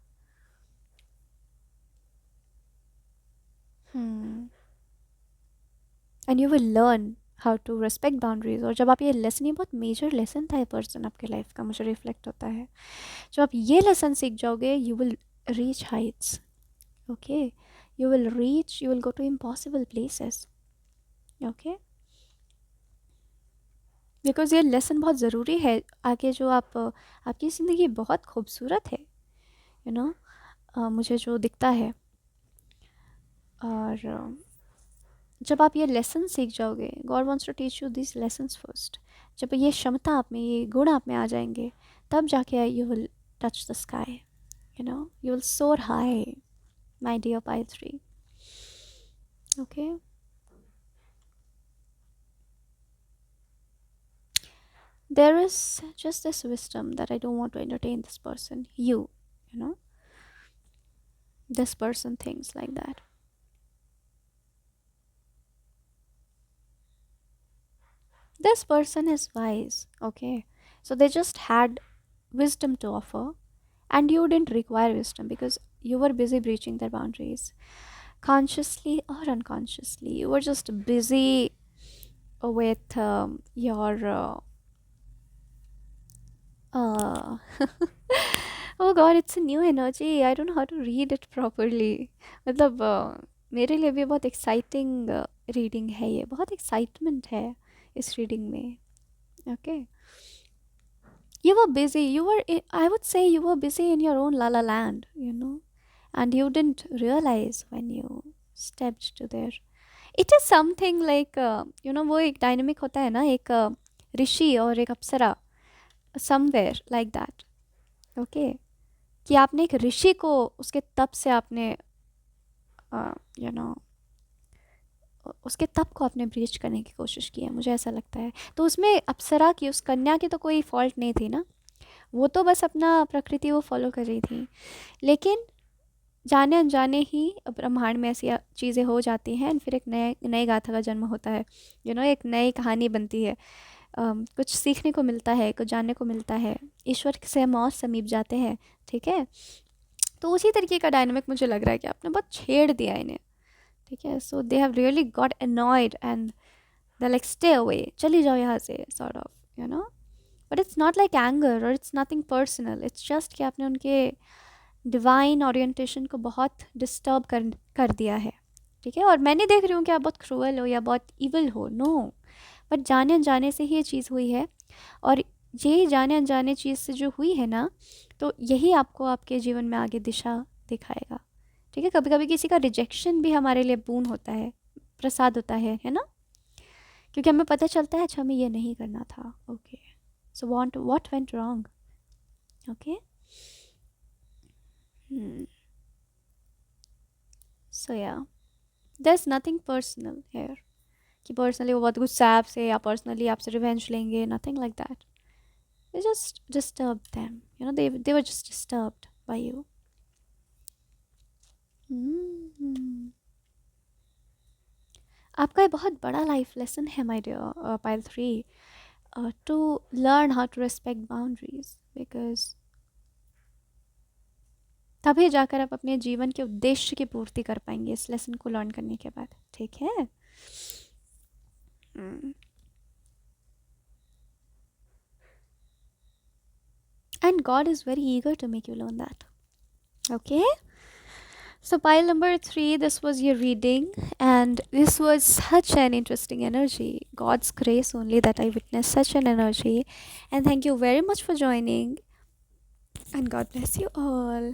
And you will learn how to respect boundaries. और जब आप ये lesson, ये बहुत major lesson था ये पर्सन आपके लाइफ का, मुझे रिफ्लेक्ट होता है. जब आप ये लेसन सीख जाओगे you will reach heights. Okay, you will reach, you will go to impossible places. Okay, because ये लेसन बहुत ज़रूरी है आगे. जो आप, आपकी ज़िंदगी बहुत खूबसूरत है, यू नो, मुझे जो दिखता है. और जब आप ये लेसन सीख जाओगे, God wants to teach you this lessons first. जब ये क्षमता आप में, ये गुण आप में आ जाएंगे, तब जाके you will touch the sky, you know, you will soar high, my dear pile 3. Okay, there is just this wisdom that I don't want to entertain this person. You know, this person thinks like that. This person is wise, okay? So they just had wisdom to offer, and you didn't require wisdom because you were busy breaching their boundaries. Consciously or unconsciously, you were just busy with your uh, oh god, it's a new energy. I don't know how to read it properly. मतलब मेरे लिए भी बहुत exciting reading है ये, बहुत excitement है इस रीडिंग में. Okay, you were busy, you were I would say you were busy in your own la la land, you know, and you didn't realize when you stepped to there. It is something like you know, वो एक dynamic होता है ना, एक ऋषि और एक अप्सरा, somewhere like that. Okay, कि आपने एक ऋषि को उसके तप से आपने यू नो उसके तप को आपने ब्रीच करने की कोशिश की है, मुझे ऐसा लगता है. तो उसमें अप्सरा की, उस कन्या की तो कोई फॉल्ट नहीं थी ना, वो तो बस अपना प्रकृति वो फॉलो कर रही थी. लेकिन जाने अनजाने ही ब्रह्मांड में ऐसी चीज़ें हो जाती हैं, फिर एक नए गाथा का जन्म होता है, यू नो, एक नई कहानी बनती है. कुछ सीखने को मिलता है, कुछ जानने को मिलता है, ईश्वर से हम और समीप जाते हैं. ठीक है, तो उसी तरीके का डायनामिक मुझे लग रहा है कि आपने बहुत छेड़ दिया इन्हें. ठीक है, so they have really got annoyed and they like stay away, चली जाओ यहाँ से, sort of, you know. But it's not like anger और it's nothing personal, it's just कि आपने उनके डिवाइन ओरिएंटेशन को बहुत डिस्टर्ब कर दिया है. ठीक है, और मैं नहीं देख रही हूँ कि आप बहुत क्रूअल हो या बहुत इवल हो, नो. बट जाने अनजाने से ही ये चीज़ हुई है, और ये जाने अनजाने चीज़ से जो हुई है ना, तो यही आपको आपके जीवन में आगे दिशा दिखाएगा. ठीक है, कभी कभी किसी का रिजेक्शन भी हमारे लिए बून होता है, प्रसाद होता है ना, क्योंकि हमें पता चलता है अच्छा हमें ये नहीं करना था. Okay, so what went wrong. Okay, so yeah, there's nothing personal here, कि पर्सनली वो बहुत गुस्सा है आपसे या पर्सनली आपसे रिवेंज लेंगे, nothing like that. They just disturbed them, you know, they were just disturbed by you. Hmm. आपका ये बहुत बड़ा लाइफ लेसन है my dear pile 3, to learn how to respect boundaries, because तभी जाकर आप अपने जीवन के उद्देश्य की पूर्ति कर पाएंगे इस लेसन को लर्न करने के बाद। ठीक है। And God is very eager to make you learn that. Okay, so pile number 3, this was your reading, and this was such an interesting energy. God's grace only that I witnessed such an energy. And thank you very much for joining, and God bless you all.